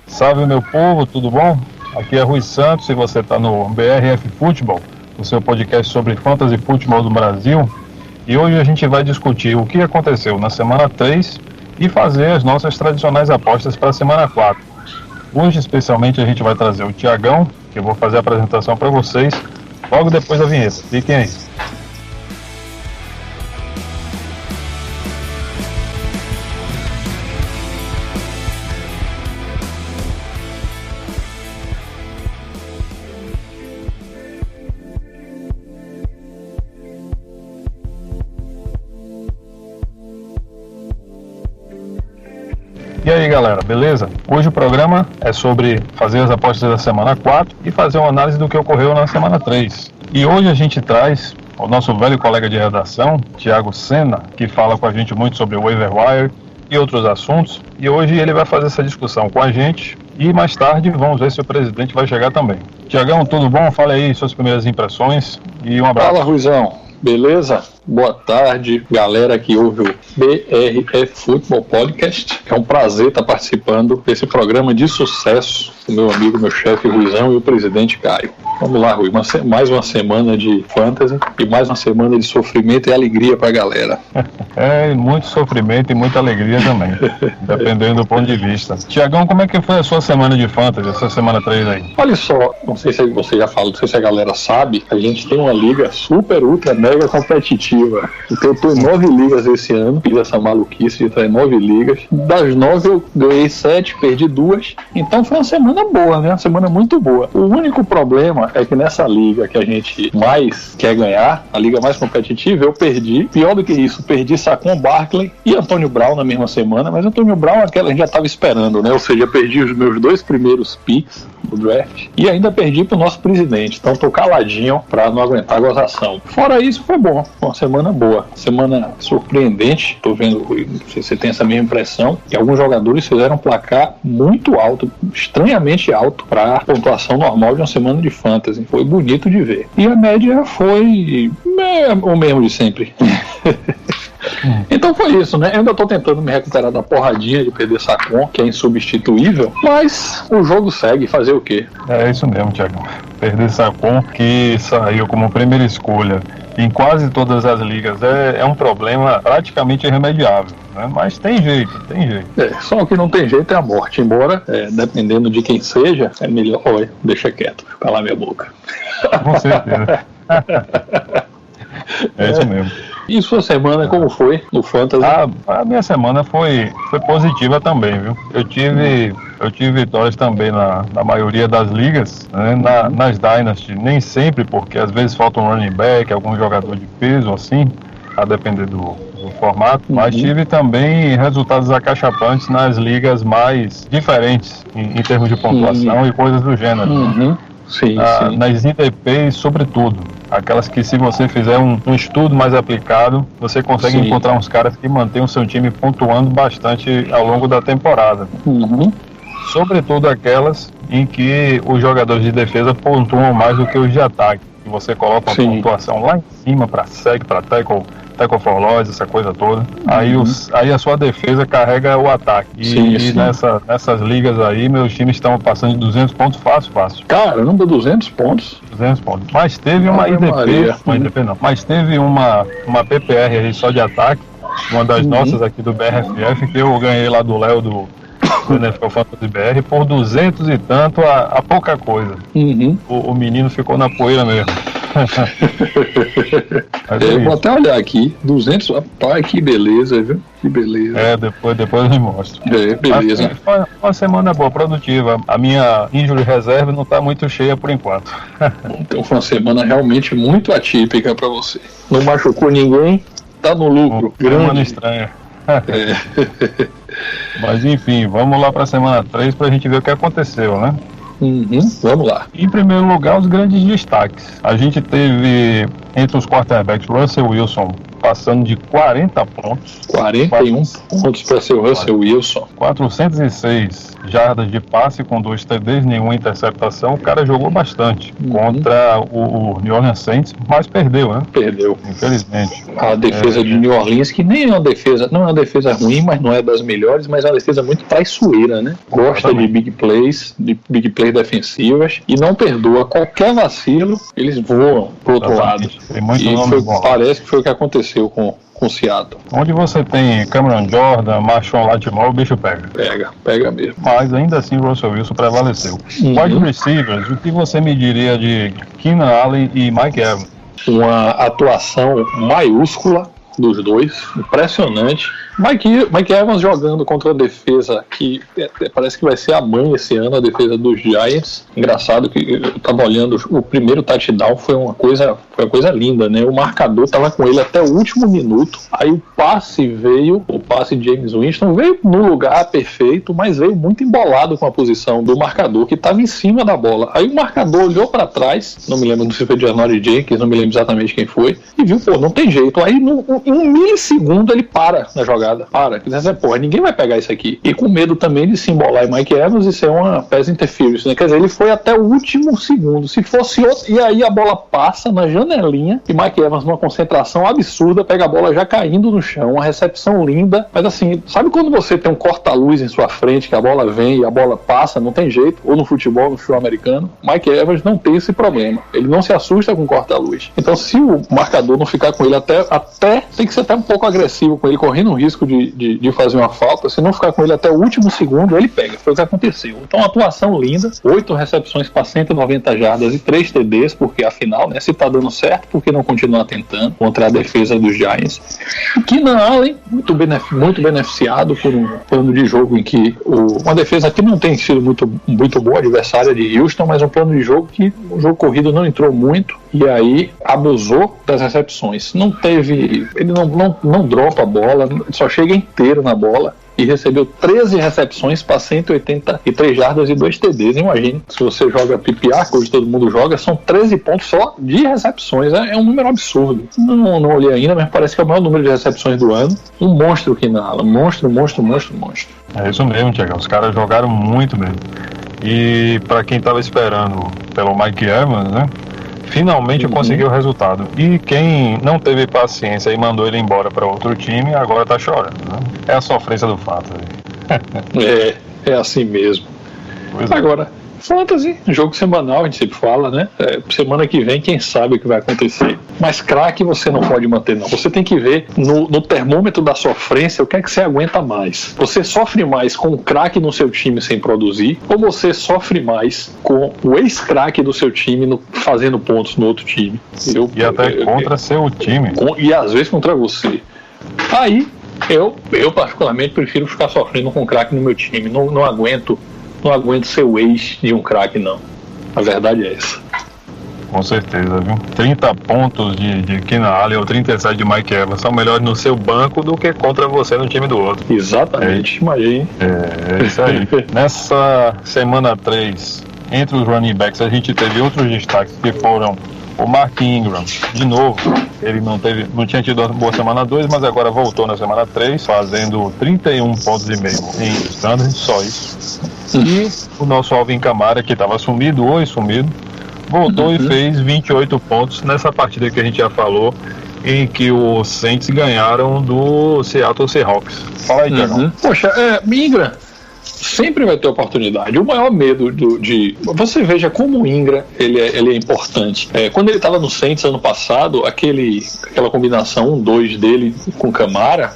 Salve, meu povo, tudo bom? Aqui é Rui Santos e você está no BRF Futebol, o seu podcast sobre fantasy futebol do Brasil. E hoje a gente vai discutir o que aconteceu na semana 3 e fazer as nossas tradicionais apostas para a semana 4. Hoje, especialmente, a gente vai trazer o Tiagão, que eu vou fazer a apresentação para vocês logo depois da vinheta. Fiquem aí. E aí, galera, beleza? Hoje o programa é sobre fazer as apostas da semana 4 e fazer uma análise do que ocorreu na semana 3. E hoje a gente traz o nosso velho colega de redação, Thiago Senna, que fala com a gente muito sobre o waiver wire e outros assuntos. E hoje ele vai fazer essa discussão com a gente e mais tarde vamos ver se o presidente vai chegar também. Tiagão, tudo bom? Fala aí suas primeiras impressões e um abraço. Fala, Ruizão. Beleza? Boa tarde, galera que ouve o BRF Futebol Podcast. É um prazer estar participando desse programa de sucesso com meu amigo, meu chefe Ruizão e o presidente Caio. Vamos lá, Rui, mais uma semana de fantasy e mais uma semana de sofrimento e alegria pra galera. É, muito sofrimento e muita alegria também, dependendo do ponto de vista. Tiagão, como é que foi a sua semana de fantasy, essa semana 3 aí? Olha só, não sei se você já falou, não sei se a galera sabe, a gente tem uma liga super, ultra, mega competitiva. Então eu tô em 9 ligas esse ano, fiz essa maluquice de estar em 9 ligas. Das 9 eu ganhei 7, perdi 2, então foi uma semana boa, né? Uma semana muito boa. O único problema é que nessa liga que a gente mais quer ganhar, a liga mais competitiva, eu perdi. Pior do que isso, perdi Saquon Barkley e Antônio Brown na mesma semana, mas Antônio Brown aquela a gente já estava esperando, né? Ou seja, perdi os meus 2 primeiros picks do draft e ainda perdi pro nosso presidente. Então tô caladinho pra não aguentar a gozação. Fora isso, foi bom. Foi uma semana boa. Semana surpreendente. Tô vendo, não sei se você tem essa mesma impressão, que alguns jogadores fizeram um placar muito alto, estranhamente alto pra pontuação normal de uma semana de fantasy. Foi bonito de ver. E a média foi o mesmo de sempre. Então foi isso, né? Eu ainda tô tentando me recuperar da porradinha de perder Saquon, que é insubstituível, mas o jogo segue, fazer o quê? É isso mesmo, Thiago. Perder Saquon, que saiu como primeira escolha em quase todas as ligas, é um problema praticamente irremediável, né? Mas tem jeito. Só o que não tem jeito é a morte, embora, dependendo de quem seja, é melhor, deixa quieto, calar minha boca. Com certeza. É isso mesmo. E sua semana, como foi no Fantasy? A minha semana foi positiva também, viu? Eu tive vitórias também na maioria das ligas, né? Nas Dynasty, nem sempre, porque às vezes falta um running back, algum jogador de peso, assim, a depender do formato, mas tive também resultados acachapantes nas ligas mais diferentes, em termos de pontuação e coisas do gênero. Sim. Nas IDPs, sobretudo, aquelas que se você fizer um estudo mais aplicado, você consegue encontrar uns caras que mantêm o seu time pontuando bastante ao longo da temporada. Sobretudo aquelas em que os jogadores de defesa pontuam mais do que os de ataque. E você coloca uma pontuação lá em cima para sec, para tackle for loss, essa coisa toda. Aí a sua defesa carrega o ataque. E nessas ligas aí, meus times estão passando de 200 pontos fácil. Caramba, 200 pontos? 200 pontos. Mas teve uma IDP, mas teve uma PPR aí só de ataque, uma das nossas aqui do BRFF, que eu ganhei lá do Léo do NFL Fantasy BR por 200 e tanto a pouca coisa. O menino ficou na poeira mesmo. Eu vou até olhar aqui, 200, rapaz, que beleza, viu? Que beleza. Depois eu me mostro. Beleza. Foi uma semana boa, produtiva. A minha injury reserve não está muito cheia por enquanto. Então foi uma semana realmente muito atípica para você. Não machucou ninguém, tá no lucro. Grande. Semana estranha. Mas enfim, vamos lá para a semana 3 para a gente ver o que aconteceu, né? Vamos lá. Em primeiro lugar, os grandes destaques. A gente teve entre os quarterbacks Russell Wilson passando de 40 pontos. 41 pontos para ser o Russell Wilson. 406 jardas de passe com 2 TDs, nenhuma interceptação. O cara jogou bastante contra o New Orleans Saints, mas perdeu, né? Perdeu. Infelizmente. A defesa de New Orleans, que nem é uma defesa, não é uma defesa ruim, mas não é das melhores, mas é uma defesa muito traiçoeira, né? Gosta de big plays defensivas e não perdoa qualquer vacilo, eles voam pro outro lado. Tem muito nome bom. Parece que foi o que aconteceu com Seattle. Onde você tem Cameron Jordan, Marshon Lattimore, o bicho pega. Pega mesmo. Mas ainda assim o Russell Wilson prevaleceu. Wide receivers, o que você me diria de Keenan Allen e Mike Evans? Uma atuação maiúscula dos dois, impressionante. Mike Evans jogando contra a defesa que parece que vai ser a mãe esse ano, a defesa dos Giants. Engraçado que eu estava olhando, o primeiro touchdown foi uma coisa linda, né? O marcador estava com ele até o último minuto, aí o passe de James Winston veio no lugar perfeito, mas veio muito embolado com a posição do marcador que estava em cima da bola. Aí o marcador olhou para trás, não me lembro se foi de Janory Jenkins, não me lembro exatamente quem foi, e viu, não tem jeito. Aí em um milissegundo ele para na jogada. Ninguém vai pegar isso aqui. E com medo também de se embolar em Mike Evans e ser uma pass interference, né? Quer dizer, ele foi até o último segundo. Se fosse outro, e aí a bola passa na janelinha e Mike Evans, numa concentração absurda, pega a bola já caindo no chão, uma recepção linda. Mas assim, sabe quando você tem um corta-luz em sua frente, que a bola vem e a bola passa, não tem jeito, ou no futebol, no futebol americano? Mike Evans não tem esse problema. Ele não se assusta com corta-luz. Então, se o marcador não ficar com ele até tem que ser até um pouco agressivo com ele, correndo o risco de fazer uma falta. Se não ficar com ele até o último segundo, ele pega. Foi o que aconteceu. Então, atuação linda, 8 recepções para 190 jardas e 3 TDs, porque afinal, né, se tá dando certo, por que não continuar tentando contra a defesa dos Giants? O Keenan Allen, muito beneficiado por um plano de jogo em que uma defesa que não tem sido muito boa, adversária de Houston, mas um plano de jogo que o jogo corrido não entrou muito, e aí abusou das recepções. Ele não dropa a bola, só chega inteiro na bola e recebeu 13 recepções para 183 jardas e 2 TDs. Imagine, se você joga PPR, que hoje todo mundo joga, são 13 pontos só de recepções. É um número absurdo. Não olhei ainda, mas parece que é o maior número de recepções do ano. Um monstro aqui na ala. Monstro. É isso mesmo, Thiago. Os caras jogaram muito mesmo. E para quem estava esperando pelo Mike Evans, né? Finalmente conseguiu o resultado. E quem não teve paciência e mandou ele embora para outro time, agora tá chorando, né? É a sofrência do fato. É assim mesmo. Pois agora, Fantasy, jogo semanal, a gente sempre fala, né? Semana que vem, quem sabe o que vai acontecer. Mas craque você não pode manter, não. Você tem que ver no termômetro da sofrência o que é que você aguenta mais. Você sofre mais com o craque no seu time sem produzir, ou você sofre mais com o ex-craque do seu time fazendo pontos no outro time. E até contra seu time. E às vezes contra você. Aí, eu particularmente prefiro ficar sofrendo com o craque no meu time. Não aguento ser o ex de um craque, não. A verdade é essa. Com certeza, viu? 30 pontos de Keenan Allen ou 37 de Mike Evans são melhores no seu banco do que contra você no time do outro. Exatamente, imagine. É isso aí. Nessa semana 3, entre os running backs, a gente teve outros destaques que foram o Mark Ingram, de novo, ele não tinha tido uma boa semana 2, mas agora voltou na semana 3, fazendo 31 pontos e meio em standard, só isso. E o nosso Alvin Kamara, que estava sumido, voltou e fez 28 pontos nessa partida que a gente já falou, em que os Saints ganharam do Seattle Seahawks. Fala aí, Thiago. Poxa, Ingram sempre vai ter oportunidade. O maior medo você veja como o Ingram ele é importante. Quando ele estava no Saints ano passado, aquela combinação 1-2 dele com Kamara,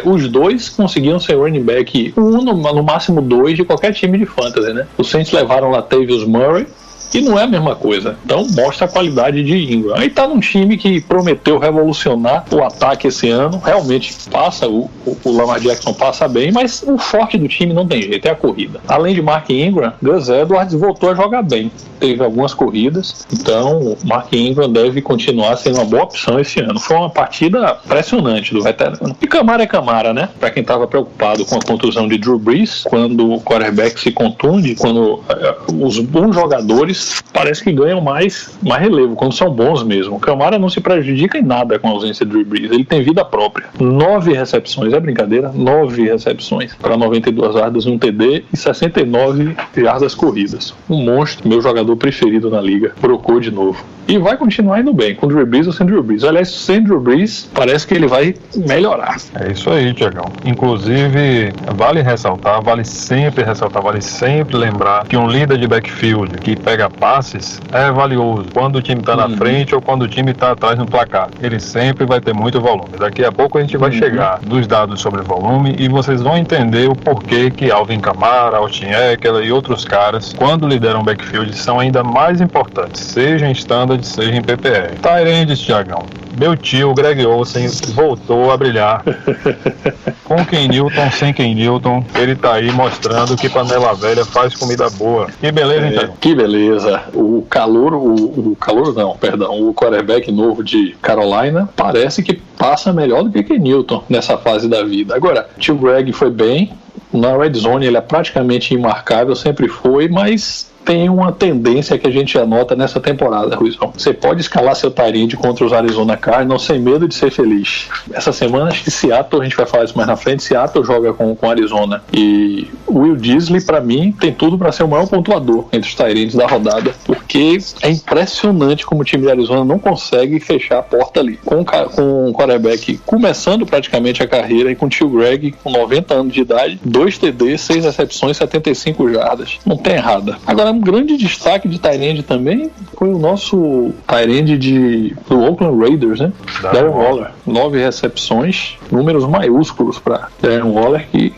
os dois conseguiam ser running back no máximo 2 de qualquer time de fantasy, né? Os Saints levaram Latavius Murray E não é a mesma coisa. Então mostra a qualidade de Ingram. Aí tá num time que prometeu revolucionar o ataque esse ano. Realmente passa, o Lamar Jackson passa bem, mas o forte do time não tem jeito, é a corrida. Além de Mark Ingram, Gus Edwards voltou a jogar bem. Teve algumas corridas, então Mark Ingram deve continuar sendo uma boa opção esse ano. Foi uma partida impressionante do veterano. E Camara é Camara, né? Pra quem tava preocupado com a contusão de Drew Brees, quando o quarterback se contunde, quando os bons jogadores parece que ganham mais relevo, quando são bons mesmo. O Camara não se prejudica em nada com a ausência de Drew Brees, ele tem vida própria. 9 recepções, é brincadeira? 9 recepções para 92 jardas, um TD e 69 jardas corridas. Um monstro, meu jogador preferido na liga, brocou de novo. E vai continuar indo bem, com Drew Brees ou sem Drew Brees. Aliás, sem Drew Brees, parece que ele vai melhorar. É isso aí, Tiagão. Inclusive, vale sempre lembrar que um líder de backfield que pega passes é valioso quando o time está na frente ou quando o time está atrás no placar. Ele sempre vai ter muito volume. Daqui a pouco a gente vai chegar dos dados sobre volume e vocês vão entender o porquê que Alvin Kamara, Austin Ekeler e outros caras, quando lideram backfield, são ainda mais importantes, seja em standard, seja em PPR. Tight ends, Thiagão. Meu tio, Greg Olsen, voltou a brilhar. Com Ken Newton, sem Ken Newton, ele tá aí mostrando que panela velha faz comida boa. Que beleza, hein, Thiagão? Que beleza. O quarterback novo de Carolina parece que passa melhor do que Ken Newton nessa fase da vida. Agora, tio Greg foi bem. Na red zone ele é praticamente imarcável, sempre foi, mas tem uma tendência que a gente anota nessa temporada, Ruizão. Você pode escalar seu tight end contra os Arizona Cardinals sem medo de ser feliz. Essa semana, acho que Seattle, a gente vai falar isso mais na frente, Seattle joga com Arizona. E o Will Disley, pra mim, tem tudo para ser o maior pontuador entre os tight ends da rodada, porque é impressionante como o time de Arizona não consegue fechar a porta ali. Com o quarterback começando praticamente a carreira e com o tio Greg com 90 anos de idade, 2 TD, 6 recepções, 75 jardas. Não tem errada. Agora, um grande destaque de tight end também foi o nosso tight end do Oakland Raiders, né? Darren Waller. 9 recepções, números maiúsculos para Darren Waller, que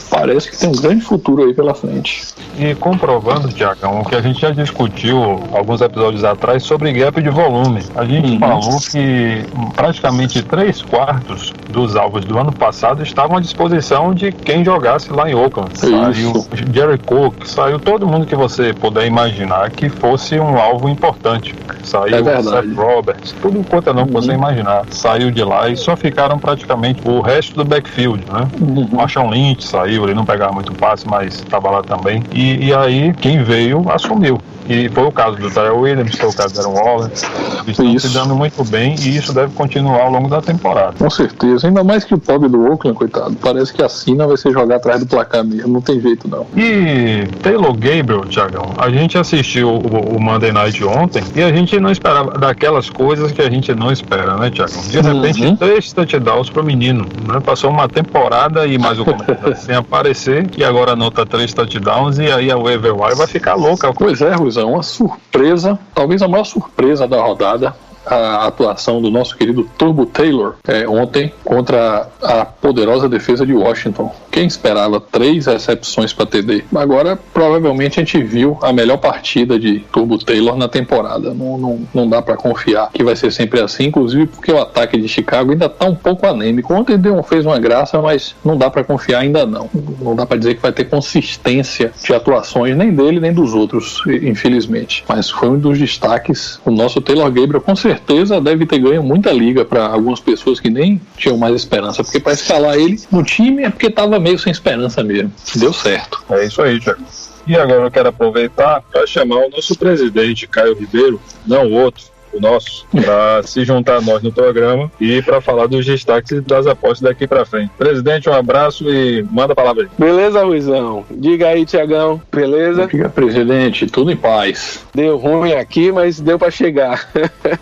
parece que tem um grande futuro aí pela frente. E comprovando, Tiagão, o que a gente já discutiu alguns episódios atrás sobre gap de volume. A gente falou que praticamente 3/4 dos alvos do ano passado estavam à disposição de quem jogasse lá em Oakland. Saiu Jerry Cook, saiu todo mundo que você puder imaginar que fosse um alvo importante. Saiu Seth Roberts, tudo quanto é nome que você imaginar. Saiu de lá e só ficaram praticamente o resto do backfield, né? Marshawn Lynch saiu, ele não pegava muito passe, mas estava lá também. E aí, quem veio, assumiu. E foi o caso do Tyrell Williams, foi o caso do Darren Waller. Eles estão se dando muito bem e isso deve continuar ao longo da temporada. Com certeza, ainda mais que o pobre do Oakland, coitado, parece que a sina vai ser jogar atrás do placar mesmo, não tem jeito não. E Taylor Gabriel, Thiagão, a gente assistiu o Monday Night ontem e a gente não esperava daquelas coisas que a gente não espera, né, Thiagão? De repente, 3 touchdowns pro menino, né? Passou uma temporada e mais o comentário sem aparecer e agora anota 3 touchdowns e aí a waiver wire vai ficar louca. Pois é, Ruzão, uma surpresa, talvez a maior surpresa da rodada, a atuação do nosso querido Turbo Taylor ontem contra a poderosa defesa de Washington. Quem esperava 3 recepções para TD? Agora, provavelmente a gente viu a melhor partida de Turbo Taylor na temporada. Não dá para confiar que vai ser sempre assim, inclusive porque o ataque de Chicago ainda está um pouco anêmico. Ontem fez uma graça, mas não dá para confiar ainda não. Não dá para dizer que vai ter consistência de atuações nem dele nem dos outros, infelizmente. Mas foi um dos destaques. O nosso Taylor Gabriel, com certeza, deve ter ganho muita liga para algumas pessoas que nem tinham mais esperança, porque para escalar ele no time é porque estava meio sem esperança mesmo. Deu certo. É isso aí, Thiago. E agora eu quero aproveitar para chamar o nosso presidente, Caio Ribeiro, não o outro, o nosso, para se juntar a nós no programa e para falar dos destaques das apostas daqui para frente. Presidente, um abraço e manda a palavra aí. Beleza, Ruizão? Diga aí, Tiagão. Beleza? Diga, presidente, tudo em paz. Deu ruim aqui, mas deu para chegar.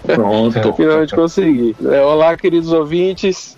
Pronto. Finalmente consegui. Olá, queridos ouvintes.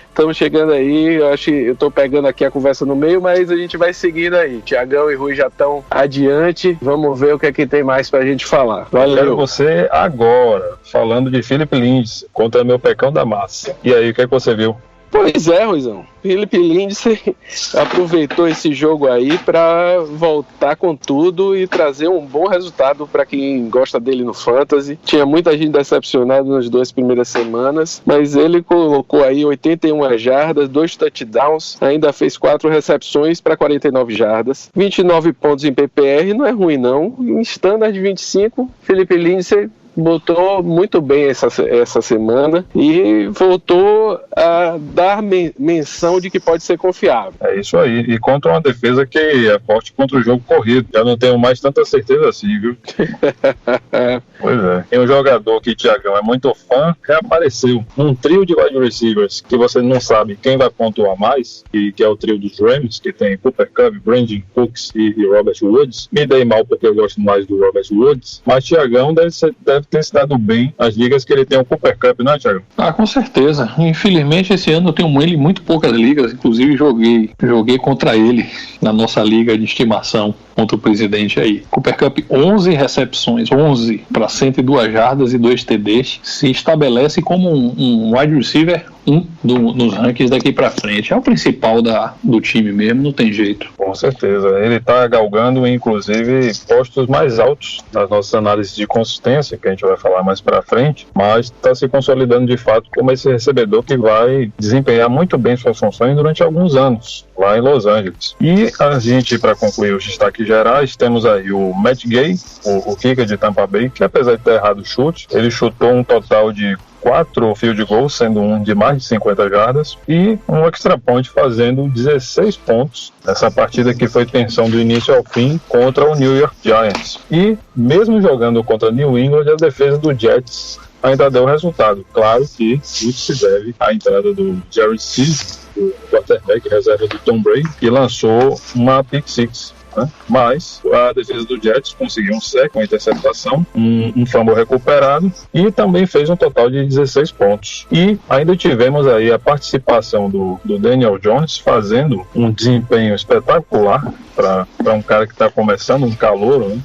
Estamos chegando aí, eu acho que eu tô pegando aqui a conversa no meio, mas a gente vai seguindo aí. Tiagão e Rui já estão adiante, vamos ver o que é que tem mais pra gente falar. Valeu. Quero você agora, falando de Philip Lindsay contra meu pecão da massa. E aí, o que é que você viu? Pois é, Ruizão. Philip Lindsay aproveitou esse jogo aí para voltar com tudo e trazer um bom resultado para quem gosta dele no Fantasy. Tinha muita gente decepcionada nas 2 primeiras semanas, mas ele colocou aí 81 jardas, 2 touchdowns, ainda fez 4 recepções para 49 jardas, 29 pontos em PPR, não é ruim não. Em standard de 25, Philip Lindsay botou muito bem essa semana e voltou a dar menção de que pode ser confiável. É isso aí, e contra uma defesa que é forte contra o jogo corrido. Já não tenho mais tanta certeza assim, viu? Pois é. Tem um jogador que, Thiagão, é muito fã, reapareceu. Um trio de wide receivers que você não sabe quem vai pontuar mais, que é o trio dos Rams, que tem Cooper Kupp, Brandon Cooks e Robert Woods. Me dei mal porque eu gosto mais do Robert Woods, mas Thiagão deve ter se dado bem as ligas que ele tem o Cooper Kupp, não é, Thiago? Com certeza. Infelizmente, esse ano eu tenho ele em muito poucas ligas, inclusive joguei contra ele na nossa liga de estimação contra o presidente aí. Cooper Kupp, 11 recepções, 11 para 102 jardas e 2 TDs, se estabelece como um wide receiver nos rankings daqui para frente. É o principal do time mesmo, não tem jeito. Com certeza. Ele está galgando, inclusive, postos mais altos nas nossas análises de consistência, que a gente vai falar mais para frente, mas está se consolidando de fato como esse recebedor que vai desempenhar muito bem suas funções durante alguns anos lá em Los Angeles. E a gente, para concluir os destaques gerais, temos aí o Matt Gay, o kicker de Tampa Bay, que apesar de ter errado o chute, ele chutou um total de 4 field goals, sendo um de mais de 50 jardas, e um extra point fazendo 16 pontos nessa partida que foi tensão do início ao fim contra o New York Giants. E mesmo jogando contra New England, a defesa do Jets ainda deu resultado. Claro que muito se deve à entrada do Jerry Seed, o quarterback reserva do Tom Brady, que lançou uma pick six. Mas a defesa do Jets conseguiu um sec, uma interceptação, um fumble recuperado e também fez um total de 16 pontos. E ainda tivemos aí a participação do Daniel Jones fazendo um desempenho espetacular para um cara que está começando, um calouro, né?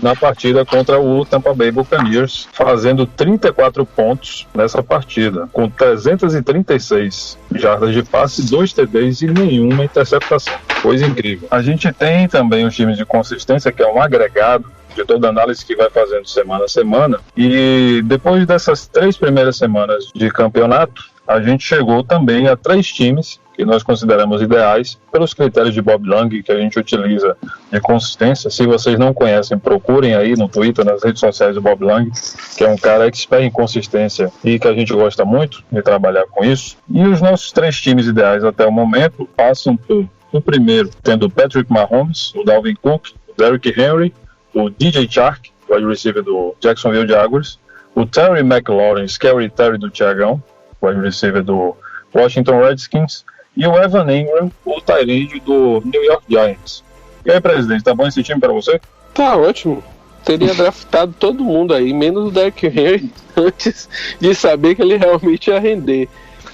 Na partida contra o Tampa Bay Buccaneers, fazendo 34 pontos nessa partida, com 336 jardas de passe, 2 TDs e nenhuma interceptação. Coisa incrível. A gente tem também os times de consistência, que é um agregado de toda análise que vai fazendo semana a semana, e depois dessas 3 primeiras semanas de campeonato, a gente chegou também a 3 times que nós consideramos ideais pelos critérios de Bob Lang que a gente utiliza de consistência. Se vocês não conhecem, procurem aí no Twitter, nas redes sociais do Bob Lang, que é um cara expert em consistência e que a gente gosta muito de trabalhar com isso. E os nossos 3 times ideais até o momento passam por, o primeiro, tendo o Patrick Mahomes, o Dalvin Cook, o Derrick Henry, o DJ Chark, o wide receiver do Jacksonville Jaguars, o Terry McLaurin, Scary Terry do Thiagão, o wide receiver do Washington Redskins, e o Evan Ingram, o tight end do New York Giants. E aí, presidente, tá bom esse time pra você? Tá ótimo. Teria draftado todo mundo aí, menos o Derrick Henry, antes de saber que ele realmente ia render.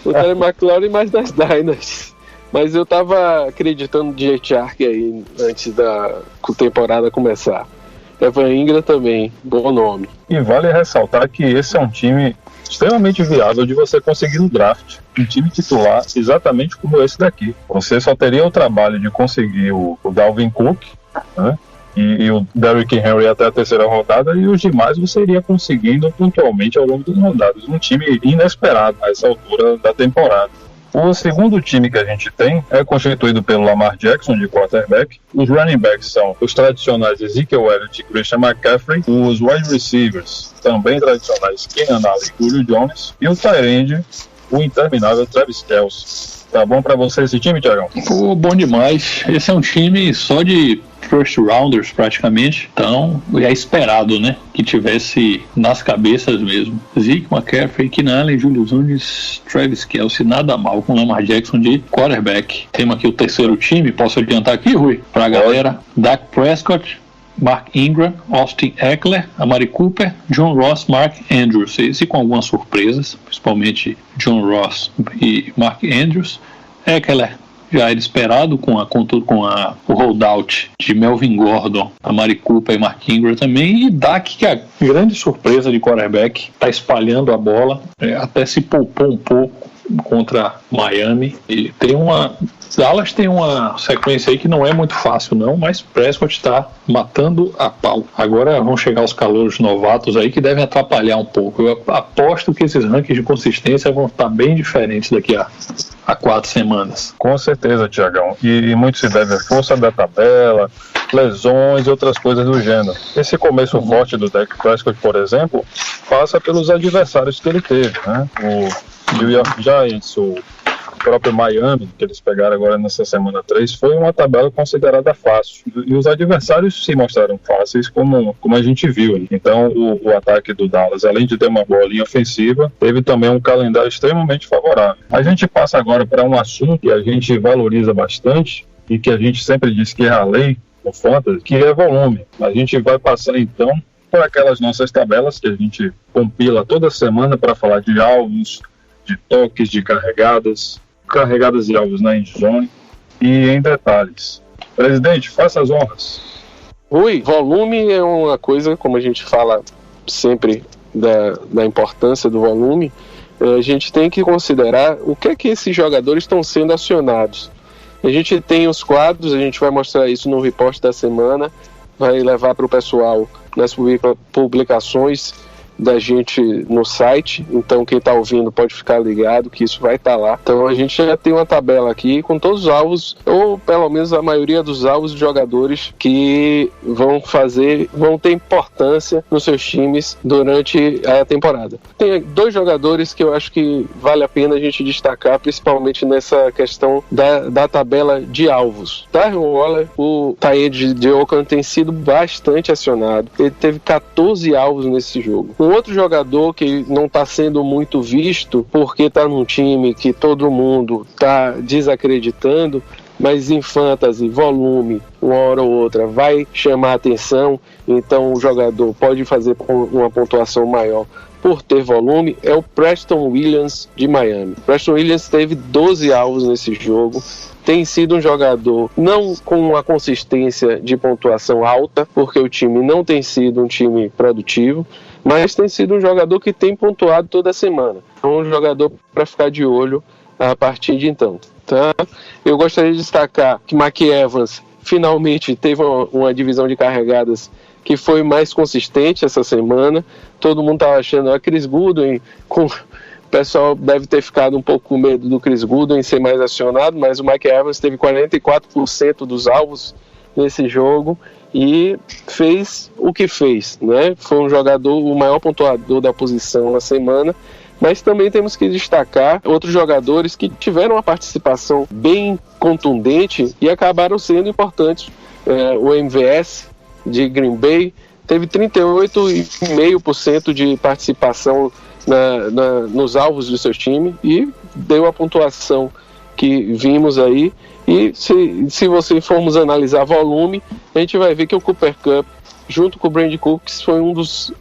O Terry McLaurin mais das Dynasties. Mas eu tava acreditando no DJ Chark aí, antes da temporada começar. Evan Ingram também, bom nome. E vale ressaltar que esse é um time extremamente viável de você conseguir no draft. Um time titular exatamente como esse daqui. Você só teria o trabalho de conseguir o Dalvin Cook, né, e o Derrick Henry até a 3ª rodada, e os demais você iria conseguindo pontualmente ao longo das rodadas. Um time inesperado a essa altura da temporada. O segundo time que a gente tem é constituído pelo Lamar Jackson, de quarterback. Os running backs são os tradicionais Ezekiel Elliott e Christian McCaffrey. Os wide receivers, também tradicionais, Keenan Allen e Julio Jones. E o tight end, o interminável Travis Kelce. Tá bom pra você esse time, Thiagão? Pô, bom demais. Esse é um time só de first rounders praticamente, então é esperado, né, que tivesse nas cabeças mesmo. Zeke, McCaffrey, Keenan Allen, Julio Jones, Travis Kelce, nada mal com Lamar Jackson de quarterback. Temos aqui o terceiro time, posso adiantar aqui, Rui? Pra galera, Dak Prescott, Mark Ingram, Austin Eckler, Amari Cooper, John Ross, Mark Andrews. Esse com algumas surpresas, principalmente John Ross e Mark Andrews. Eckler já era esperado com o holdout de Melvin Gordon, Amari Cooper e Mark Ingram também. E Dak, que é a grande surpresa de quarterback, está espalhando a bola, até se poupou um pouco contra Miami. E Dallas tem uma sequência aí que não é muito fácil não, mas Prescott está matando a pau. Agora vão chegar os calouros novatos aí que devem atrapalhar um pouco. Eu aposto que esses rankings de consistência vão estar bem diferentes daqui a 4 semanas. Com certeza, Tiagão. E muito se deve à força da tabela, lesões e outras coisas do gênero. Esse começo forte do Dak Prescott, por exemplo, passa pelos adversários que ele teve, né? O New York Giants, o próprio Miami, que eles pegaram agora nessa semana 3, foi uma tabela considerada fácil. E os adversários se mostraram fáceis, como a gente viu. Então, o ataque do Dallas, além de ter uma boa linha ofensiva, teve também um calendário extremamente favorável. A gente passa agora para um assunto que a gente valoriza bastante e que a gente sempre diz que é a lei no Fantasy, que é volume. A gente vai passar, então, por aquelas nossas tabelas que a gente compila toda semana para falar de alvos, de toques, de carregadas e alvos na endzone e em detalhes. Presidente, faça as honras. Rui, volume é uma coisa, como a gente fala sempre da importância do volume, a gente tem que considerar o que é que esses jogadores estão sendo acionados. A gente tem os quadros, a gente vai mostrar isso no report da semana, vai levar para o pessoal nas publicações da gente no site, então quem está ouvindo pode ficar ligado que isso vai estar lá. Então a gente já tem uma tabela aqui com todos os alvos, ou pelo menos a maioria dos alvos de jogadores que vão ter importância nos seus times durante a temporada. Tem 2 jogadores que eu acho que vale a pena a gente destacar, principalmente nessa questão da tabela de alvos. Darren Waller, o tight end de Oakland, tem sido bastante acionado. Ele teve 14 alvos nesse jogo. Um outro jogador que não está sendo muito visto porque está num time que todo mundo está desacreditando, mas em fantasy, volume, uma hora ou outra, vai chamar atenção, então o jogador pode fazer uma pontuação maior por ter volume, é o Preston Williams de Miami. Preston Williams teve 12 alvos nesse jogo, tem sido um jogador não com uma consistência de pontuação alta, porque o time não tem sido um time produtivo, mas tem sido um jogador que tem pontuado toda semana. É um jogador para ficar de olho a partir de então. Tá? Eu gostaria de destacar que Mike Evans finalmente teve uma divisão de carregadas que foi mais consistente essa semana. Todo mundo estava achando Chris Goodwin, o pessoal deve ter ficado um pouco com medo do Chris Goodwin ser mais acionado, mas o Mike Evans teve 44% dos alvos nesse jogo e fez o que fez, né? Foi um jogador, o maior pontuador da posição na semana, mas também temos que destacar outros jogadores que tiveram uma participação bem contundente e acabaram sendo importantes. O MVS de Green Bay teve 38,5% de participação nos alvos do seu time e deu a pontuação que vimos aí. E se você formos analisar volume, a gente vai ver que o Cooper Kupp, junto com o Brandon Cooks, foi um dos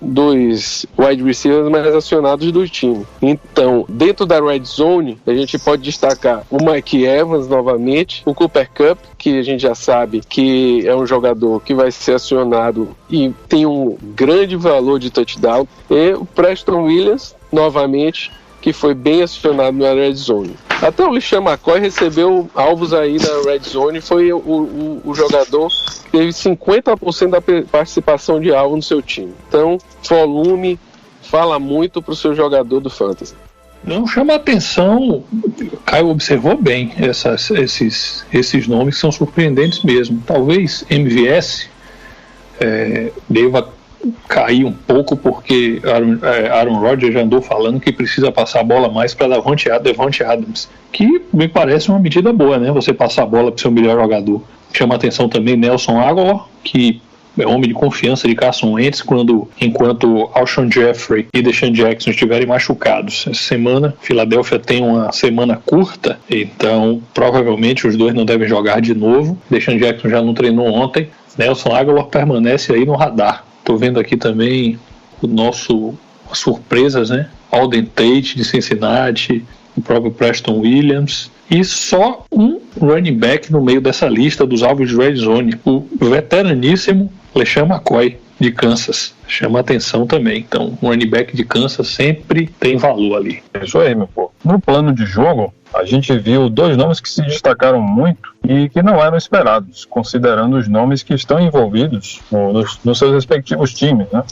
wide receivers mais acionados do time. Então, dentro da Red Zone, a gente pode destacar o Mike Evans novamente, o Cooper Kupp, que a gente já sabe que é um jogador que vai ser acionado e tem um grande valor de touchdown, e o Preston Williams, novamente, que foi bem acionado na Red Zone. Até o LeSean McCoy recebeu alvos aí na Red Zone, foi o jogador que teve 50% da participação de alvo no seu time. Então, volume fala muito para o seu jogador do Fantasy. Não chama atenção, Caio observou bem esses nomes que são surpreendentes mesmo. Talvez MVS deva cair um pouco, porque Aaron Rodgers já andou falando que precisa passar a bola mais para Davante Adams, que me parece uma medida boa, né? Você passar a bola para o seu melhor jogador. Chama atenção também Nelson Agholor, que é homem de confiança de Carson Wentz, enquanto Alshon Jeffrey e Deshaun Jackson estiverem machucados. Essa semana, Filadélfia tem uma semana curta, então provavelmente os dois não devem jogar de novo. Deshaun Jackson já não treinou ontem. Nelson Agholor permanece aí no radar. Estou vendo aqui também as surpresas, né? Alden Tate de Cincinnati, o próprio Preston Williams, e só um running back no meio dessa lista dos alvos de Red Zone, o veteraníssimo LeSean McCoy. de Kansas. Chama atenção também. Então, o running back de Kansas sempre tem valor ali. É isso aí, meu povo. No plano de jogo, a gente viu 2 nomes que se destacaram muito e que não eram esperados, considerando os nomes que estão envolvidos nos seus respectivos times, né?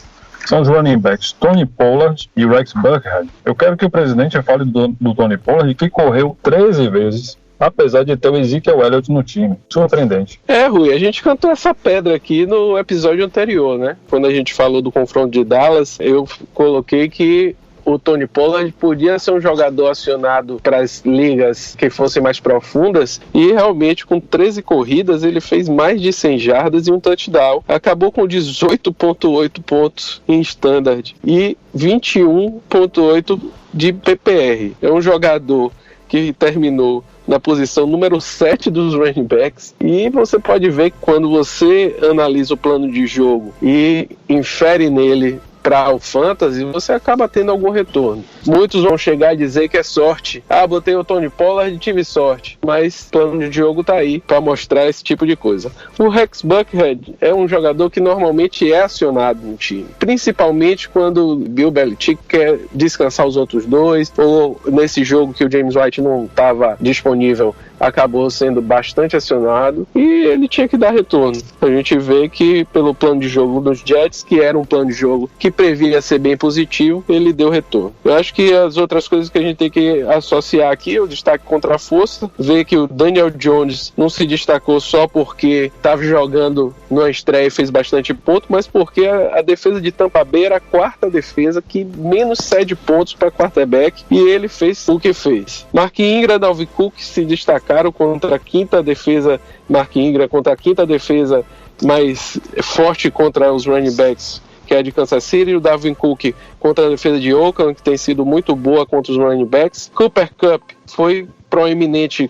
São os running backs Tony Pollard e Rex Burkhead. Eu quero que o presidente fale do Tony Pollard, que correu 13 vezes, apesar de ter o Ezekiel Elliott no time. Surpreendente. Rui, a gente cantou essa pedra aqui no episódio anterior, né? Quando a gente falou do confronto de Dallas, eu coloquei que o Tony Pollard podia ser um jogador acionado para as ligas que fossem mais profundas, e realmente com 13 corridas ele fez mais de 100 jardas e um touchdown. Acabou com 18,8 pontos em standard e 21,8 de PPR. É um jogador que terminou na posição número 7 dos running backs, e você pode ver que quando você analisa o plano de jogo e infere nele para o fantasy, você acaba tendo algum retorno. Muitos vão chegar e dizer que é sorte. Botei o Tony Pollard e tive sorte. Mas o plano de jogo tá aí para mostrar esse tipo de coisa. O Rex Burkhead é um jogador que normalmente é acionado no time, principalmente quando o Bill Belichick quer descansar os outros 2, ou nesse jogo que o James White não estava disponível, acabou sendo bastante acionado e ele tinha que dar retorno. A gente vê que pelo plano de jogo dos Jets, que era um plano de jogo que previa ser bem positivo, ele deu retorno. Eu acho que as outras coisas que a gente tem que associar aqui, o destaque contra a força, ver que o Daniel Jones não se destacou só porque estava jogando numa estreia e fez bastante ponto, mas porque a defesa de Tampa Bay era a 4ª defesa que menos cede pontos para quarterback, e ele fez o que fez. Mark Ingram e Dalvin Cook se destacaram contra a 5ª defesa, Mark Ingram contra a 5ª defesa mais forte contra os running backs, que é a de Kansas City, e o Dalvin Cook contra a defesa de Oakland, que tem sido muito boa contra os running backs. Cooper Kupp foi proeminente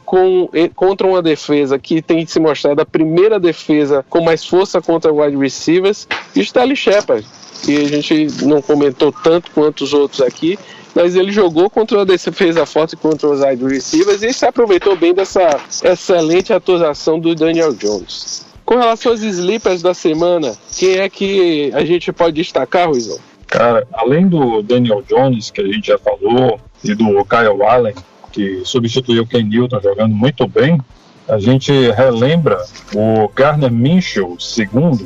contra uma defesa que tem se mostrado a primeira defesa com mais força contra wide receivers, e Sterling Shepard, que a gente não comentou tanto quanto os outros aqui, mas ele jogou contra uma defesa forte contra os wide receivers e se aproveitou bem dessa excelente atuação do Daniel Jones. Com relação aos sleepers da semana, quem é que a gente pode destacar, Ruizão? Cara, além do Daniel Jones, que a gente já falou, e do Kyle Allen, que substituiu o Ken Newton jogando muito bem, a gente relembra o Gardner Minshew, segundo,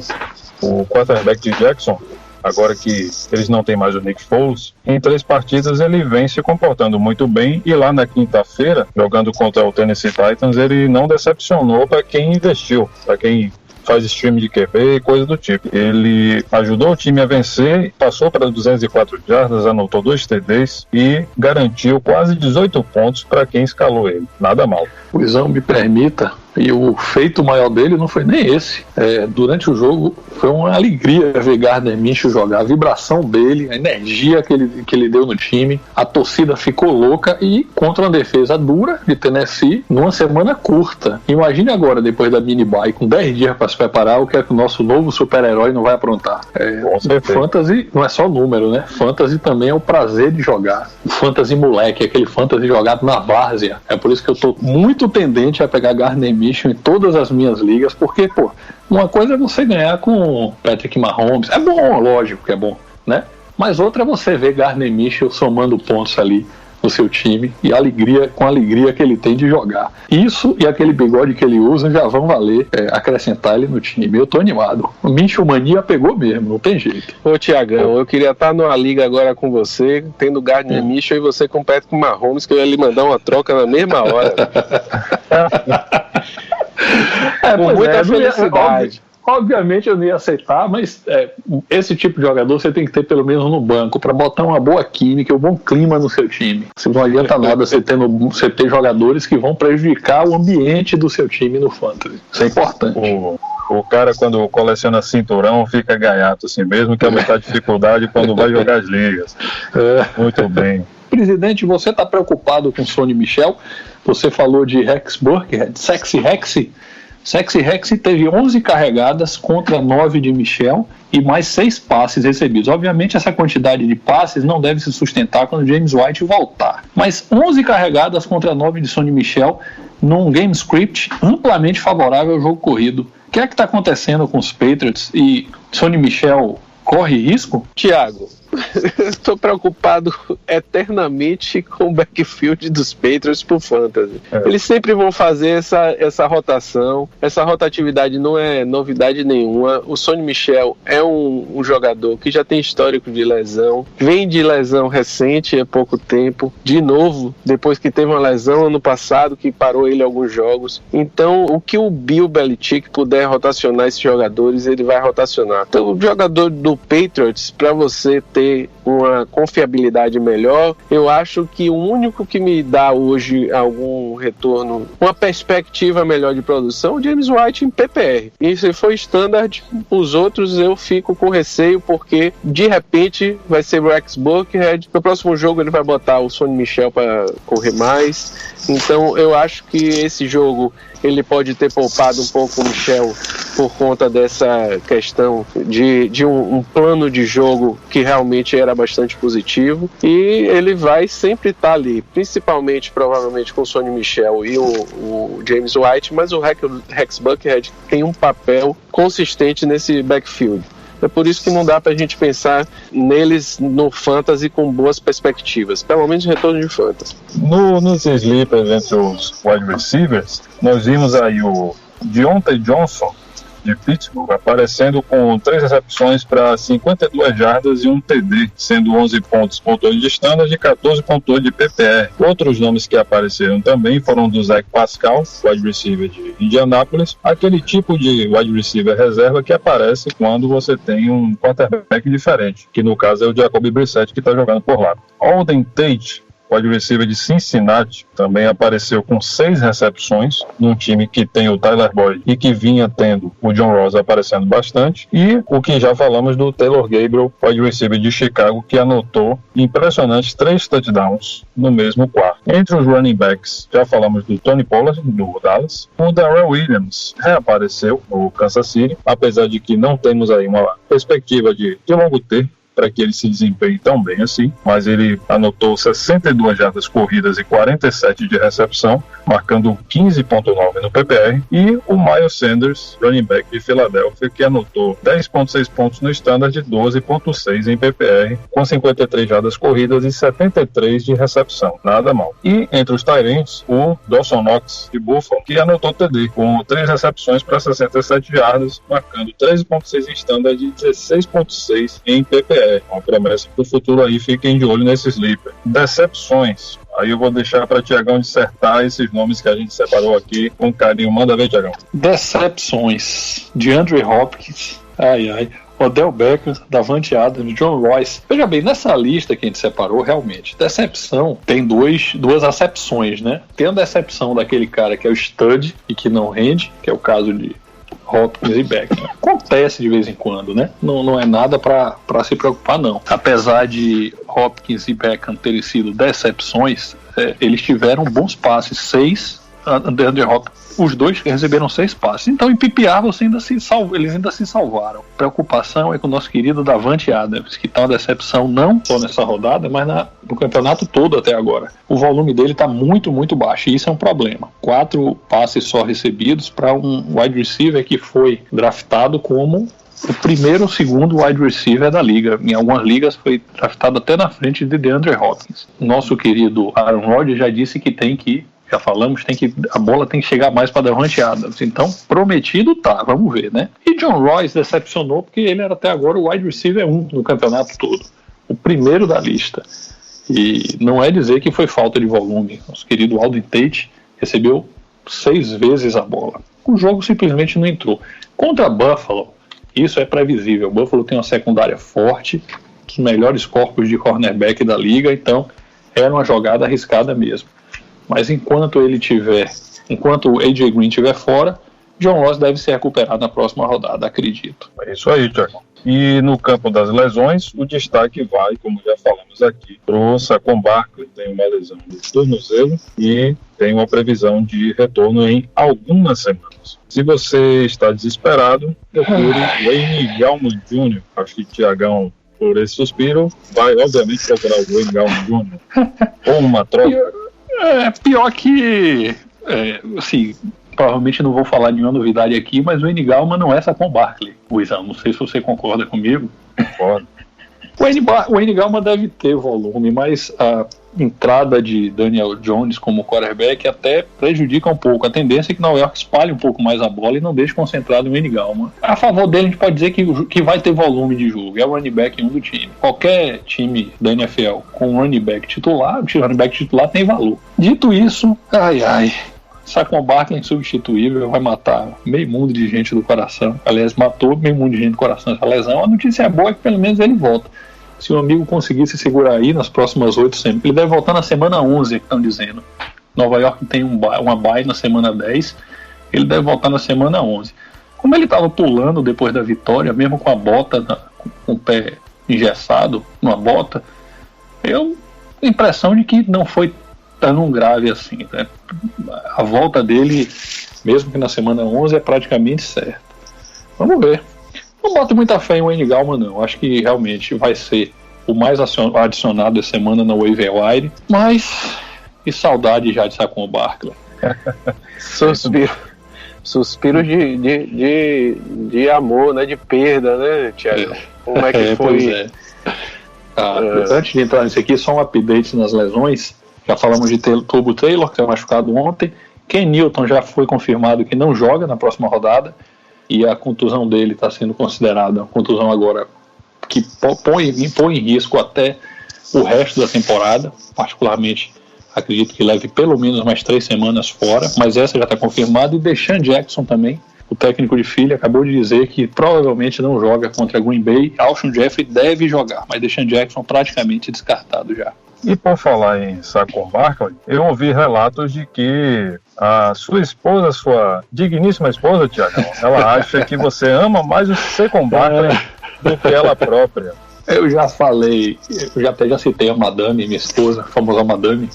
o quarterback de Jackson, agora que eles não têm mais o Nick Foles. Em 3 partidas ele vem se comportando muito bem, e lá na quinta-feira, jogando contra o Tennessee Titans, ele não decepcionou para quem investiu, para quem faz stream de QB e coisa do tipo. Ele ajudou o time a vencer, passou para 204 jardas, anotou 2 TDs e garantiu quase 18 pontos para quem escalou ele. Nada mal. Luizão, me permita, e o feito maior dele não foi nem esse. Durante o jogo foi uma alegria ver Gardner Minshew jogar, a vibração dele, a energia que ele deu no time, a torcida ficou louca, e contra uma defesa dura de Tennessee numa semana curta. Imagine agora, depois da mini bye, com 10 dias para se preparar, o que é que o nosso novo super-herói não vai aprontar. Fantasy não é só número, né? Fantasy também é o prazer de jogar. O fantasy moleque, aquele fantasy jogado na várzea. É por isso que eu tô muito tendente a pegar Gardner Minshew em todas as minhas ligas, porque, uma coisa é você ganhar com Patrick Mahomes, é bom, lógico que é bom, né? Mas outra é você ver Gardner Minshew somando pontos ali no seu time, e com a alegria que ele tem de jogar. Isso e aquele bigode que ele usa já vão valer acrescentar ele no time. Eu tô animado. O Minshew mania pegou mesmo, não tem jeito. Ô Tiagão, eu queria estar numa liga agora com você, tendo Gardner Minshew e você compete com o Mahomes, que eu ia lhe mandar uma troca na mesma hora. Com muita felicidade. Obviamente eu não ia aceitar, mas esse tipo de jogador você tem que ter pelo menos no banco, para botar uma boa química, um bom clima no seu time. Não adianta nada você ter jogadores que vão prejudicar o ambiente do seu time no fantasy. Isso é importante. O cara, quando coleciona cinturão, fica gaiato assim mesmo, que é muita dificuldade quando vai jogar as ligas. Muito bem. Presidente, você está preocupado com Sonny Michel? Você falou de Rex Burkhead, Sexy Rexy. Sexy Rexy teve 11 carregadas contra 9 de Michel e mais 6 passes recebidos. Obviamente essa quantidade de passes não deve se sustentar quando James White voltar. Mas 11 carregadas contra 9 de Sonny Michel num game script amplamente favorável ao jogo corrido. O que é que está acontecendo com os Patriots e Sonny Michel corre risco? Thiago, estou preocupado eternamente com o backfield dos Patriots pro Fantasy. Eles sempre vão fazer essa rotação. Essa rotatividade não é novidade nenhuma. O Sonny Michel é um jogador que já tem histórico de lesão. Vem de lesão recente há pouco tempo. De novo, depois que teve uma lesão ano passado que parou ele alguns jogos. Então, o que o Bill Belichick puder rotacionar esses jogadores, ele vai rotacionar. Então, o jogador do Patriots, para você ter uma confiabilidade melhor, eu acho que o único que me dá hoje algum retorno, uma perspectiva melhor de produção, é o James White em PPR. E se for standard, os outros eu fico com receio, porque de repente vai ser o Rex Burkhead, no próximo jogo ele vai botar o Sonny Michel para correr mais. Então eu acho que esse jogo ele pode ter poupado um pouco o Michel por conta dessa questão de um plano de jogo que realmente era bastante positivo, e ele vai sempre estar ali, principalmente provavelmente com o Sonny Michel e o James White, mas o Rex Burkhead tem um papel consistente nesse backfield. É por isso que não dá pra gente pensar neles no Fantasy com boas perspectivas, pelo menos retorno de Fantasy. Nos sleepers entre os wide receivers, nós vimos aí o Deontay Johnson de Pittsburgh aparecendo com 3 recepções para 52 jardas e um TD, sendo 11 pontos pontuadores de standard e 14 pontuadores de PPR. Outros nomes que apareceram também foram do Zach Pascal, wide receiver de Indianápolis, aquele tipo de wide receiver reserva que aparece quando você tem um quarterback diferente, que no caso é o Jacoby Brissett, que está jogando por lá. Auden Tate, o wide receiver de Cincinnati, também apareceu com 6 recepções num time que tem o Tyler Boyd e que vinha tendo o John Ross aparecendo bastante, e o que já falamos do Taylor Gabriel, wide receiver de Chicago, que anotou impressionantes 3 touchdowns no mesmo quarto. Entre os running backs, já falamos do Tony Pollard, do Dallas. O Darrell Williams reapareceu no Kansas City, apesar de que não temos aí uma perspectiva de longo termo para que ele se desempenhe tão bem assim, mas ele anotou 62 jardas corridas e 47 de recepção, marcando 15.9 no PPR, e o Miles Sanders, running back de Filadélfia, que anotou 10.6 pontos no standard e 12.6 em PPR, com 53 jardas corridas e 73 de recepção, nada mal. E entre os tight ends, o Dawson Knox de Buffalo, que anotou TD, com 3 recepções para 67 jardas, marcando 13.6 em standard e 16.6 em PPR. Uma promessa para o futuro aí, fiquem de olho nesse sleeper. Decepções. Aí eu vou deixar para Tiagão dissertar esses nomes que a gente separou aqui com carinho. Manda ver, Tiagão. Decepções. DeAndre Hopkins. Odell Beckham, Davante Adams, John Royce. Veja bem, nessa lista que a gente separou, realmente, decepção tem duas acepções, né? Tem a decepção daquele cara que é o stud e que não rende, que é o caso de Hopkins e Beckham. Acontece de vez em quando, né? Não é nada para se preocupar, não. Apesar de Hopkins e Beckham terem sido decepções, eles tiveram bons passes, 6, DeAndre Hopkins, os dois receberam 6 passes. Então, em PPR, eles ainda se salvaram. Preocupação é com o nosso querido Davante Adams, que está uma decepção não só nessa rodada, mas no campeonato todo até agora. O volume dele está muito, muito baixo, e isso é um problema. 4 passes só recebidos para um wide receiver que foi draftado como o primeiro ou segundo wide receiver da liga. Em algumas ligas foi draftado até na frente de DeAndre Hopkins. Nosso querido Aaron Rodgers já disse que já falamos, a bola tem que chegar mais para Davante Adams. Então, prometido tá, vamos ver, né? E John Royce decepcionou porque ele era até agora o wide receiver 1 no campeonato todo. O primeiro da lista. E não é dizer que foi falta de volume. Nosso querido Auden Tate recebeu 6 vezes a bola. O jogo simplesmente não entrou. Contra Buffalo, isso é previsível. O Buffalo tem uma secundária forte, os melhores corpos de cornerback da liga, então era uma jogada arriscada mesmo. Mas enquanto o AJ Green estiver fora, John Ross deve se recuperar na próxima rodada, acredito. É isso aí, Tiago. E no campo das lesões, o destaque vai, como já falamos aqui, para o Saquon Barkley, tem uma lesão no tornozelo e tem uma previsão de retorno em algumas semanas. Se você está desesperado, procure Wayne Gallman Jr. Acho que Tiagão, por esse suspiro, vai obviamente procurar o Wayne Gallman Jr. ou uma troca. Pior que assim, provavelmente não vou falar nenhuma novidade aqui, mas o N. Gallman não é Saquon Barkley, Luizão, não sei se você concorda comigo. Concordo. O N. Gallman deve ter volume, mas a entrada de Daniel Jones como quarterback até prejudica um pouco. A tendência é que Nova York espalhe um pouco mais a bola e não deixe concentrado o N. Gallman. A favor dele, a gente pode dizer que vai ter volume de jogo. É o running back 1 do time. Qualquer time da NFL com running back titular, o running back titular tem valor. Dito isso, Saquon Barkley é insubstituível, vai matar meio mundo de gente do coração. Aliás, matou meio mundo de gente do coração essa lesão. A notícia boa é que pelo menos ele volta. Se o amigo conseguir se segurar aí nas próximas 8 semanas, ele deve voltar na semana 11, que estão dizendo. Nova York tem uma bye na semana 10, ele deve voltar na semana 11. Como ele estava pulando depois da vitória, mesmo com a bota, com o pé engessado, numa bota, eu a impressão de que não foi tão grave assim, né? A volta dele, mesmo que na semana 11, é praticamente certa. Vamos ver. Não boto muita fé em Wayne Gallman, não. Acho que realmente vai ser o mais adicionado essa semana na waiver wire. Mas que saudade já de Saquon Barkley. Suspiro de amor, né? De perda, né, Thiago? Como é que foi? Antes de entrar nisso aqui, só um update nas lesões. Já falamos de Turbo Taylor, que foi machucado ontem. Ken Newton já foi confirmado que não joga na próxima rodada. E a contusão dele está sendo considerada uma contusão agora que põe em risco até o resto da temporada. Particularmente, acredito que leve pelo menos mais 3 semanas fora, mas essa já está confirmada. E Deshaun Jackson também, o técnico de Philly, acabou de dizer que provavelmente não joga contra Green Bay. Alshon Jeffrey deve jogar, mas Deshaun Jackson praticamente descartado já. E por falar em Saquon Barkley, eu ouvi relatos de que a sua esposa, sua digníssima esposa, Thiago, ela acha que você ama mais o Saquon Barkley do que ela própria. Eu já falei, já citei a Madame, minha esposa, a famosa Madame,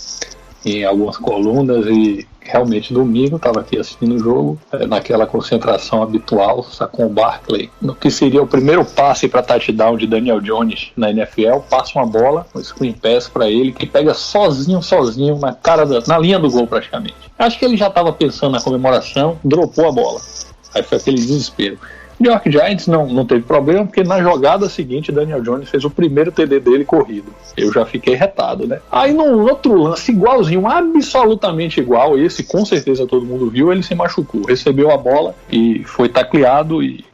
em algumas colunas, e realmente domingo estava aqui assistindo o jogo, naquela concentração habitual, Saquon Barkley, no que seria o primeiro passe para touchdown de Daniel Jones na NFL, passa uma bola, um screen pass para ele, que pega sozinho, na linha do gol praticamente. Acho que ele já estava pensando na comemoração, dropou a bola. Aí foi aquele desespero. New York Giants não teve problema, porque na jogada seguinte Daniel Jones fez o primeiro TD dele corrido. Eu já fiquei retado, né? Aí no outro lance igualzinho, absolutamente igual, esse com certeza todo mundo viu, ele se machucou, recebeu a bola e foi tacleado e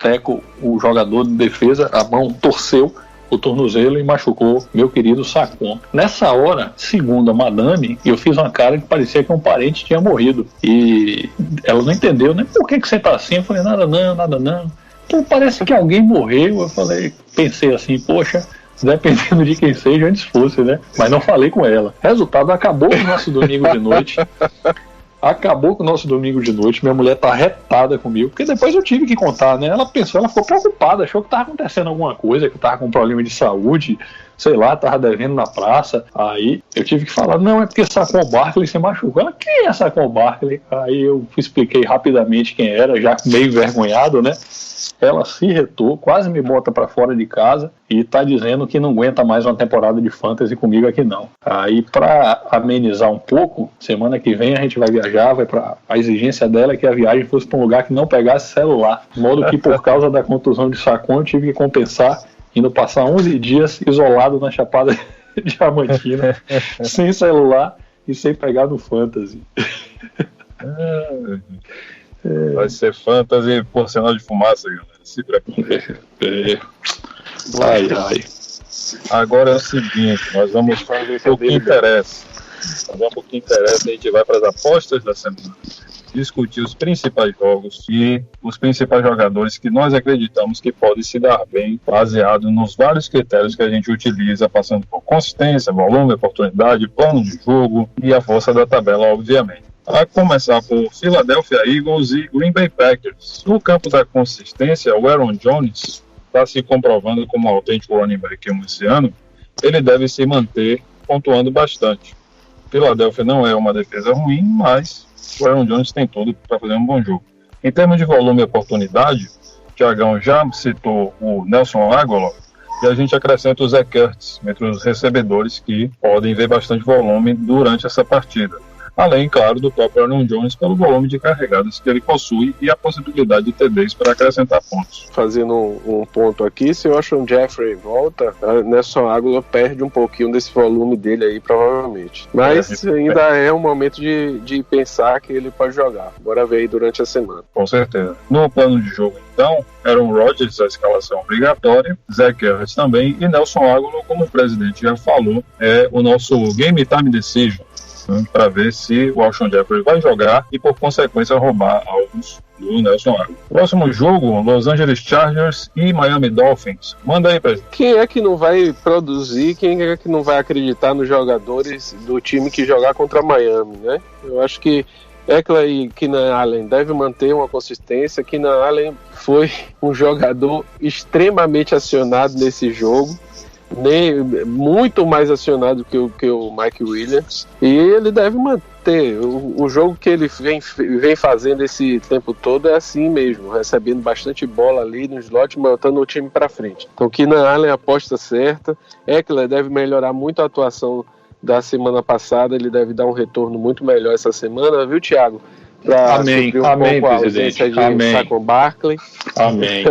o jogador de defesa, a mão torceu o tornozelo e machucou meu querido Saquon. Nessa hora, segundo a Madame, eu fiz uma cara que parecia que um parente tinha morrido. E ela não entendeu, né? Por que você tá assim? Eu falei, nada não. Pô, parece que alguém morreu. Eu pensei assim, poxa, dependendo de quem seja, antes fosse, né? Mas não falei com ela. Resultado, acabou o nosso domingo de noite. Minha mulher tá retada comigo, porque depois eu tive que contar, né? Ela ficou preocupada, achou que tava acontecendo alguma coisa, que eu tava com um problema de saúde, sei lá, tava devendo na praça. Aí eu tive que falar, não, é porque Saquon Barkley se machucou. Ela, quem é Saquon Barkley? Aí eu expliquei rapidamente quem era, já meio envergonhado, né? Ela se retou, quase me bota pra fora de casa e tá dizendo que não aguenta mais uma temporada de fantasy comigo aqui não. Aí, pra amenizar um pouco, semana que vem a gente vai viajar, a exigência dela é que a viagem fosse pra um lugar que não pegasse celular. De modo que, por causa da contusão de Saquon, eu tive que compensar indo passar 11 dias isolado na Chapada Diamantina, sem celular e sem pegar no fantasy. Vai ser fantasy por sinal de fumaça, galera. Se prepare. Ai. Agora é o seguinte, nós vamos fazer o que interessa. A gente vai para as apostas da semana, discutir os principais jogos e os principais jogadores que nós acreditamos que podem se dar bem, baseado nos vários critérios que a gente utiliza, passando por consistência, volume, oportunidade, plano de jogo e a força da tabela, obviamente. A começar por Philadelphia Eagles e Green Bay Packers. No campo da consistência, o Aaron Jones está se comprovando como um autêntico running back esse ano. Ele deve se manter pontuando bastante. Philadelphia não é uma defesa ruim, mas o Aaron Jones tem tudo para fazer um bom jogo. Em termos de volume e oportunidade, o Thiagão já citou o Nelson Agholor, e a gente acrescenta o Zach Ertz entre os recebedores que podem ver bastante volume durante essa partida. além, claro, do próprio Aaron Jones pelo volume de carregadas que ele possui e a possibilidade de TDs para acrescentar pontos. Fazendo um ponto aqui, se o Alshon Jeffrey volta, a Nelson Agholor perde um pouquinho desse volume dele aí, provavelmente. Mas ainda é um momento de pensar que ele pode jogar. Bora ver aí durante a semana. Com certeza. No plano de jogo, então, Aaron Rodgers, a escalação obrigatória, Zach Ertz também, e Nelson Agholor, como o presidente já falou, é o nosso Game Time Decision, para ver se o Alshon Jeffrey vai jogar e, por consequência, roubar alvos do Nelson Agholor. Próximo jogo, Los Angeles Chargers e Miami Dolphins. Manda aí, presidente. Quem é que não vai produzir, quem é que não vai acreditar nos jogadores do time que jogar contra Miami, né? Eu acho que Ekeler e Keenan Allen devem manter uma consistência. Keenan Allen foi um jogador extremamente acionado nesse jogo, muito mais acionado que o Mike Williams, e ele deve manter o jogo que ele vem fazendo esse tempo todo é assim mesmo, recebendo bastante bola ali no slot, botando o time para frente. Então Keenan Allen, aposta certa. Ekeler deve melhorar muito a atuação da semana passada, ele deve dar um retorno muito melhor essa semana, viu, Thiago? Para amém, suprir pouco a ausência de Saquon Barkley. Amém.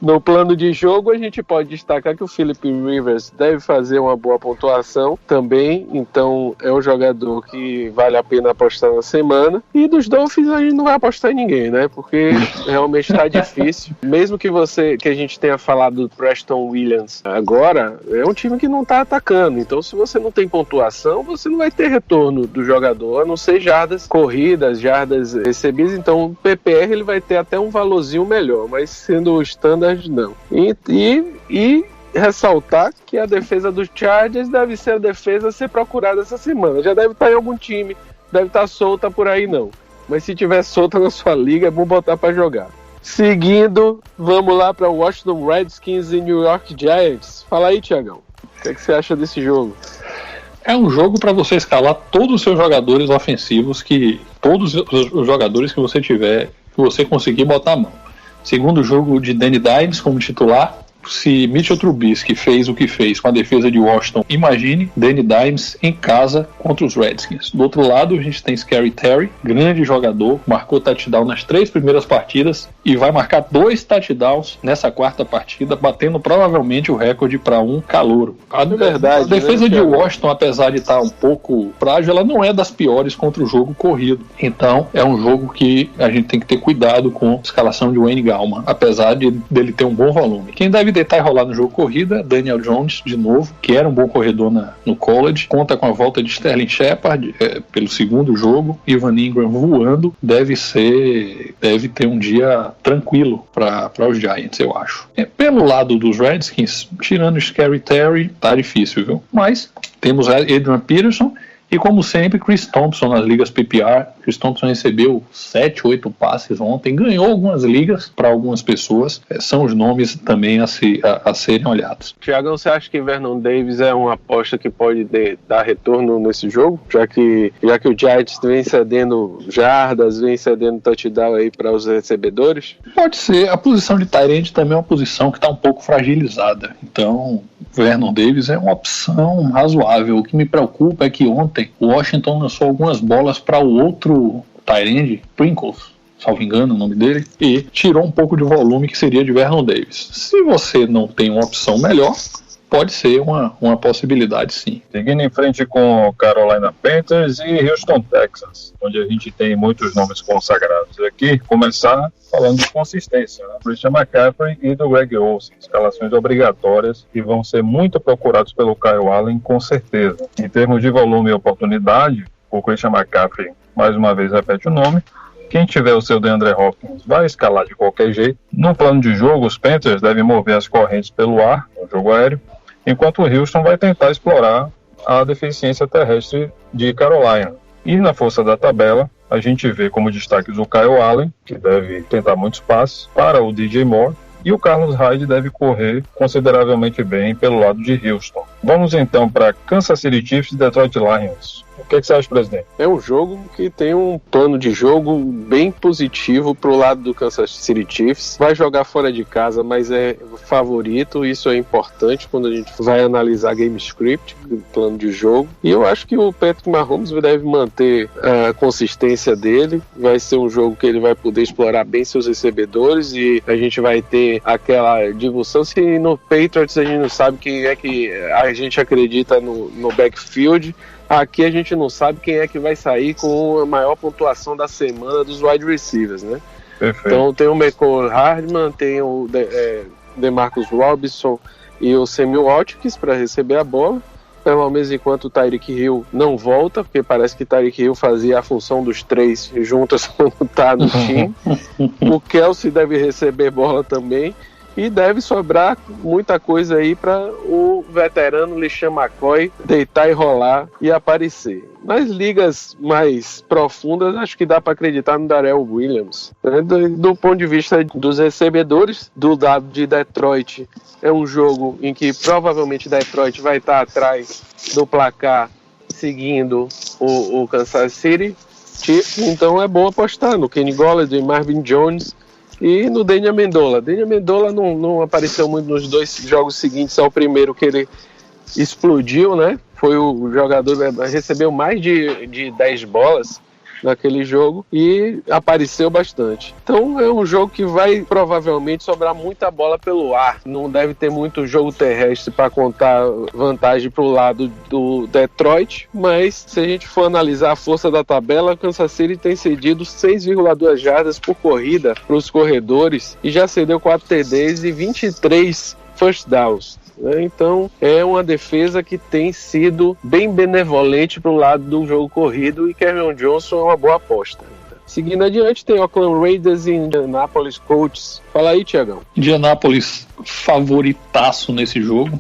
No plano de jogo, a gente pode destacar que o Philip Rivers deve fazer uma boa pontuação também, então é um jogador que vale a pena apostar na semana. E dos Dolphins a gente não vai apostar em ninguém, né? Porque realmente está difícil. Mesmo que a gente tenha falado do Preston Williams agora, é um time que não está atacando. Então, se você não tem pontuação, você não vai ter retorno do jogador, a não ser jardas corridas, jardas recebidas. Então o PPR ele vai ter até um valorzinho melhor, mas sendo o standard, não. E ressaltar que a defesa dos Chargers deve ser a defesa a ser procurada essa semana. Já deve estar em algum time, deve estar solta por aí não. Mas se tiver solta na sua liga, é bom botar para jogar. Seguindo, vamos lá para Washington Redskins e New York Giants. Fala aí, Thiagão. O que você acha desse jogo? É um jogo para você escalar todos os seus jogadores ofensivos, todos os jogadores que você tiver, que você conseguir botar a mão. Segundo jogo de Danny Dimes como titular. Se Mitchell Trubisky fez o que fez com a defesa de Washington, imagine Danny Dimes em casa contra os Redskins. Do outro lado, a gente tem Scary Terry, grande jogador, marcou touchdown nas 3 primeiras partidas e vai marcar 2 touchdowns nessa 4ª partida, batendo provavelmente o recorde para um calouro. A defesa de Washington, apesar de estar um pouco frágil, ela não é das piores contra o jogo corrido. Então, é um jogo que a gente tem que ter cuidado com a escalação de Wayne Gallman, apesar dele ter um bom volume. Quem deve deitar e rolar no jogo corrida, Daniel Jones, de novo, que era um bom corredor no college, conta com a volta de Sterling Shepard pelo segundo jogo, Evan Ingram voando, deve ter um dia tranquilo para os Giants, eu acho. Pelo lado dos Redskins, tirando Scary Terry, tá difícil, viu? Mas temos Adrian Peterson e, como sempre, Chris Thompson nas ligas PPR. Chris Thompson recebeu 7, 8 passes ontem, ganhou algumas ligas para algumas pessoas. São os nomes também a serem olhados. Thiagão, você acha que Vernon Davis é uma aposta que pode dar retorno nesse jogo? Já que o Giants vem cedendo jardas, vem cedendo touchdown aí para os recebedores? Pode ser. A posição de tight end também é uma posição que está um pouco fragilizada. Então, Vernon Davis é uma opção razoável. O que me preocupa é que ontem o Washington lançou algumas bolas para o outro tight end, Pringles, salvo engano o nome dele, e tirou um pouco de volume que seria de Vernon Davis. Se você não tem uma opção melhor, pode ser uma possibilidade, sim. Seguindo em frente com Carolina Panthers e Houston Texans, onde a gente tem muitos nomes consagrados aqui. Começar falando de consistência, né? Christian McCaffrey e do Greg Olsen, escalações obrigatórias que vão ser muito procurados pelo Kyle Allen, com certeza. Em termos de volume e oportunidade, o Christian McCaffrey, mais uma vez repete o nome, quem tiver o seu DeAndre Hopkins vai escalar de qualquer jeito. No plano de jogo, os Panthers devem mover as correntes pelo ar, no jogo aéreo, enquanto o Houston vai tentar explorar a deficiência terrestre de Carolina. E na força da tabela, a gente vê como destaques o Kyle Allen, que deve tentar muitos passes, para o DJ Moore, e o Carlos Hyde deve correr consideravelmente bem pelo lado de Houston. Vamos então para Kansas City Chiefs e Detroit Lions. O que você acha, presidente? É um jogo que tem um plano de jogo bem positivo pro lado do Kansas City Chiefs. Vai jogar fora de casa, mas é favorito. Isso é importante quando a gente vai analisar game script, plano de jogo. E eu acho que o Patrick Mahomes deve manter a consistência dele. Vai ser um jogo que ele vai poder explorar bem seus recebedores e a gente vai ter aquela divulgação. Se no Patriots a gente não sabe quem é que a gente acredita no backfield, aqui a gente não sabe quem é que vai sair com a maior pontuação da semana dos wide receivers, né? Perfeito. Então tem o Mecole Hardman, tem o DeMarcus Robinson e o Samuel Watkins para receber a bola. Ao mesmo enquanto o Tyreek Hill não volta, porque parece que Tyreek Hill fazia a função dos três juntas quando tá no time. O Kelce deve receber bola também. E deve sobrar muita coisa aí para o veterano LeSean McCoy deitar e rolar e aparecer. Nas ligas mais profundas, acho que dá para acreditar no Darrell Williams. Né? Do ponto de vista dos recebedores, do lado de Detroit, é um jogo em que provavelmente Detroit vai estar atrás do placar, seguindo o Kansas City. Então é bom apostar no Kenny Golladay, Marvin Jones e no Daniel Amendola. Daniel Amendola não apareceu muito nos 2 jogos seguintes ao primeiro, que ele explodiu, né? Foi o jogador que recebeu mais de 10 bolas naquele jogo e apareceu bastante. Então é um jogo que vai provavelmente sobrar muita bola pelo ar. Não deve ter muito jogo terrestre para contar vantagem para o lado do Detroit, mas se a gente for analisar a força da tabela, o Kansas City tem cedido 6,2 jardas por corrida para os corredores e já cedeu 4 TDs e 23 first downs. Então é uma defesa que tem sido bem benevolente para o lado do jogo corrido e Cameron Johnson é uma boa aposta. Seguindo adiante, tem Oakland Raiders e Indianapolis Colts. Fala aí, Tiagão. Indianapolis favoritaço nesse jogo.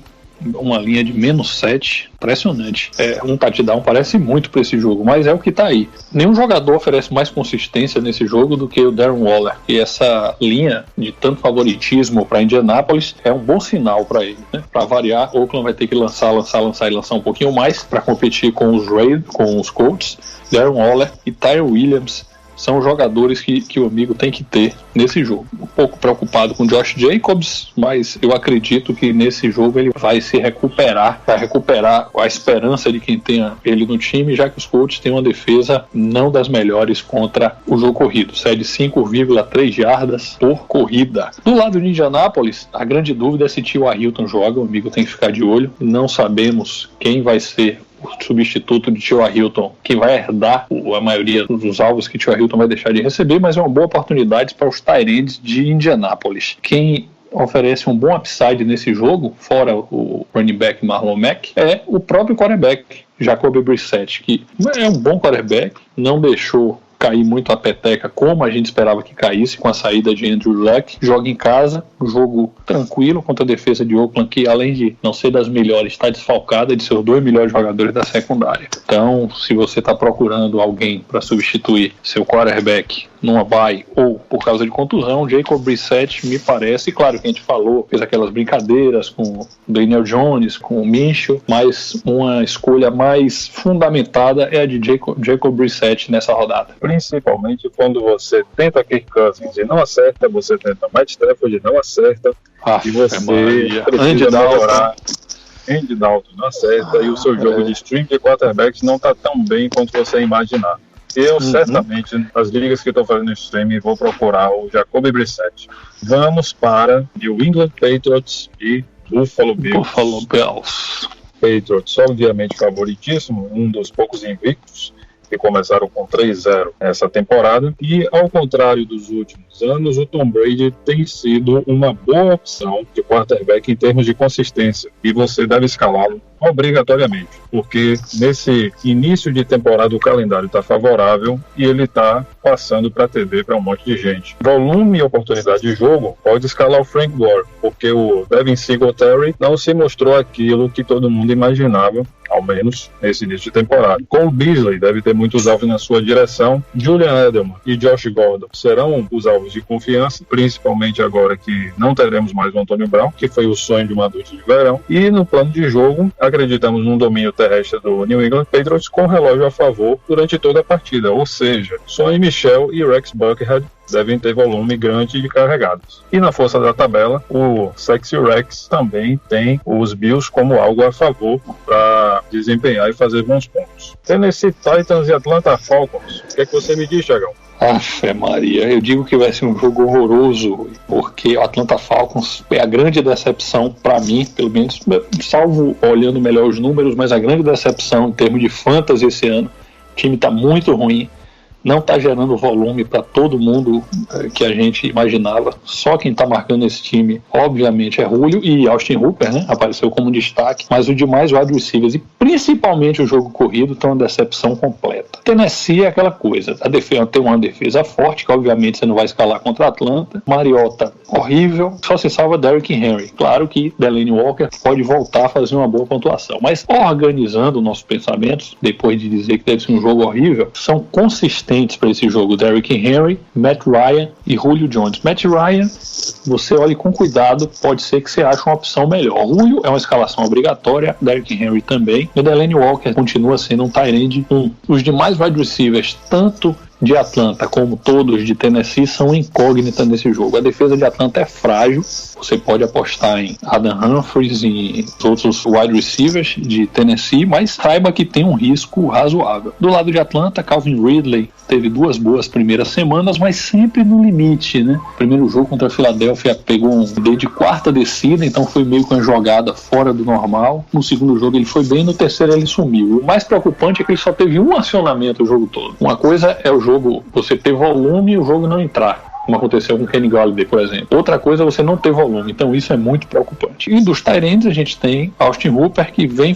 Uma linha de -7, impressionante. Um touchdown parece muito para esse jogo, mas é o que tá aí. Nenhum jogador oferece mais consistência nesse jogo do que o Darren Waller. E essa linha de tanto favoritismo para Indianapolis é um bom sinal para ele, né? Para variar, Oakland vai ter que lançar um pouquinho mais para competir com os Colts. Darren Waller e Tyrell Williams são jogadores que o amigo tem que ter nesse jogo. Um pouco preocupado com Josh Jacobs, mas eu acredito que nesse jogo ele vai se recuperar, vai recuperar a esperança de quem tenha ele no time, já que os Colts têm uma defesa não das melhores contra o jogo corrido. Cede 5,3 jardas por corrida. Do lado de Indianápolis, a grande dúvida é se T.Y. Hilton joga, o amigo tem que ficar de olho. Não sabemos quem vai ser o substituto de T.Y. Hilton, que vai herdar a maioria dos alvos que T.Y. Hilton vai deixar de receber, mas é uma boa oportunidade para os tight ends de Indianápolis. Quem oferece um bom upside nesse jogo, fora o running back Marlon Mack, é o próprio quarterback Jacoby Brissett, que é um bom quarterback, não deixou cair muito a peteca como a gente esperava que caísse com a saída de Andrew Luck. Joga em casa, um jogo tranquilo contra a defesa de Oakland, que além de não ser das melhores, está desfalcada de seus 2 melhores jogadores da secundária. Então, se você está procurando alguém para substituir seu quarterback numa bye ou por causa de contusão, Jacob Brissett me parece, claro que a gente fez aquelas brincadeiras com o Daniel Jones, com o Minshew, mas uma escolha mais fundamentada é a de Jacob Brissett nessa rodada. Principalmente quando você tenta Kirk Cousins e não acerta, você tenta Matt Stafford e não acerta, e você precisa melhorar. Andy Dalton não acerta e o seu jogo de stream de quarterbacks não está tão bem quanto você imaginar. Eu certamente, nas ligas que estou fazendo streaming, vou procurar o Jacoby Brissett. Vamos para New England Patriots e Buffalo Bills. Patriots, obviamente favoritíssimo, um dos poucos invictos que começaram com 3-0 essa temporada, e ao contrário dos últimos anos, o Tom Brady tem sido uma boa opção de quarterback em termos de consistência, e você deve escalá-lo obrigatoriamente, porque nesse início de temporada o calendário está favorável e ele está passando para TD para um monte de gente. Volume e oportunidade de jogo, pode escalar o Frank Gore, porque o Devin Singletary não se mostrou aquilo que todo mundo imaginava ao menos nesse início de temporada. Cole Beasley deve ter muitos alvos na sua direção. Julian Edelman e Josh Gordon serão os alvos de confiança, principalmente agora que não teremos mais o Antônio Brown, que foi o sonho de uma noite de verão. E no plano de jogo, acreditamos num domínio terrestre do New England Patriots com relógio a favor durante toda a partida, ou seja, Sonny Michel e Rex Burkhead devem ter volume grande de carregados. E na força da tabela, o Sexy Rex também tem os Bills como algo a favor para desempenhar e fazer bons pontos. Tennessee Titans e Atlanta Falcons. O que é que você me diz, Thiagão? Afe Maria, eu digo que vai ser um jogo horroroso, porque o Atlanta Falcons é a grande decepção para mim, pelo menos, salvo olhando melhor os números, mas a grande decepção em termos de fantasy esse ano. O time está muito ruim, não está gerando volume para todo mundo que a gente imaginava. Só quem está marcando esse time, obviamente, é Julio e Austin Hooper, né? Apareceu como destaque, mas os demais wide receivers e principalmente o jogo corrido estão uma decepção completa. Tennessee é aquela coisa, a defesa tem uma defesa forte, que obviamente você não vai escalar contra a Atlanta. Mariota, horrível, só se salva Derrick Henry. Claro que Delanie Walker pode voltar a fazer uma boa pontuação, mas organizando nossos pensamentos, depois de dizer que deve ser um jogo horrível, são consistentes para esse jogo: Derrick Henry, Matt Ryan e Julio Jones. Matt Ryan, você olhe com cuidado, pode ser que você ache uma opção melhor. Julio é uma escalação obrigatória, Derrick Henry também, e Delanie Walker continua sendo um tight end 1. Os demais wide receivers, tanto de Atlanta como todos de Tennessee, são incógnitas nesse jogo. A defesa de Atlanta é frágil, você pode apostar em Adam Humphries e outros wide receivers de Tennessee, mas saiba que tem um risco razoável. Do lado de Atlanta, Calvin Ridley teve 2 boas primeiras semanas, mas sempre no limite, né? Primeiro jogo contra a Filadélfia pegou um D de 4ª descida, então foi meio que uma jogada fora do normal. No segundo jogo ele foi bem, no terceiro ele sumiu. O mais preocupante é que ele só teve um acionamento o jogo todo. Uma coisa é o jogo, você ter volume e o jogo não entrar, como aconteceu com o Kenny Golladay, por exemplo. Outra coisa é você não ter volume, então isso é muito preocupante. E dos tight ends a gente tem Austin Hooper, que vem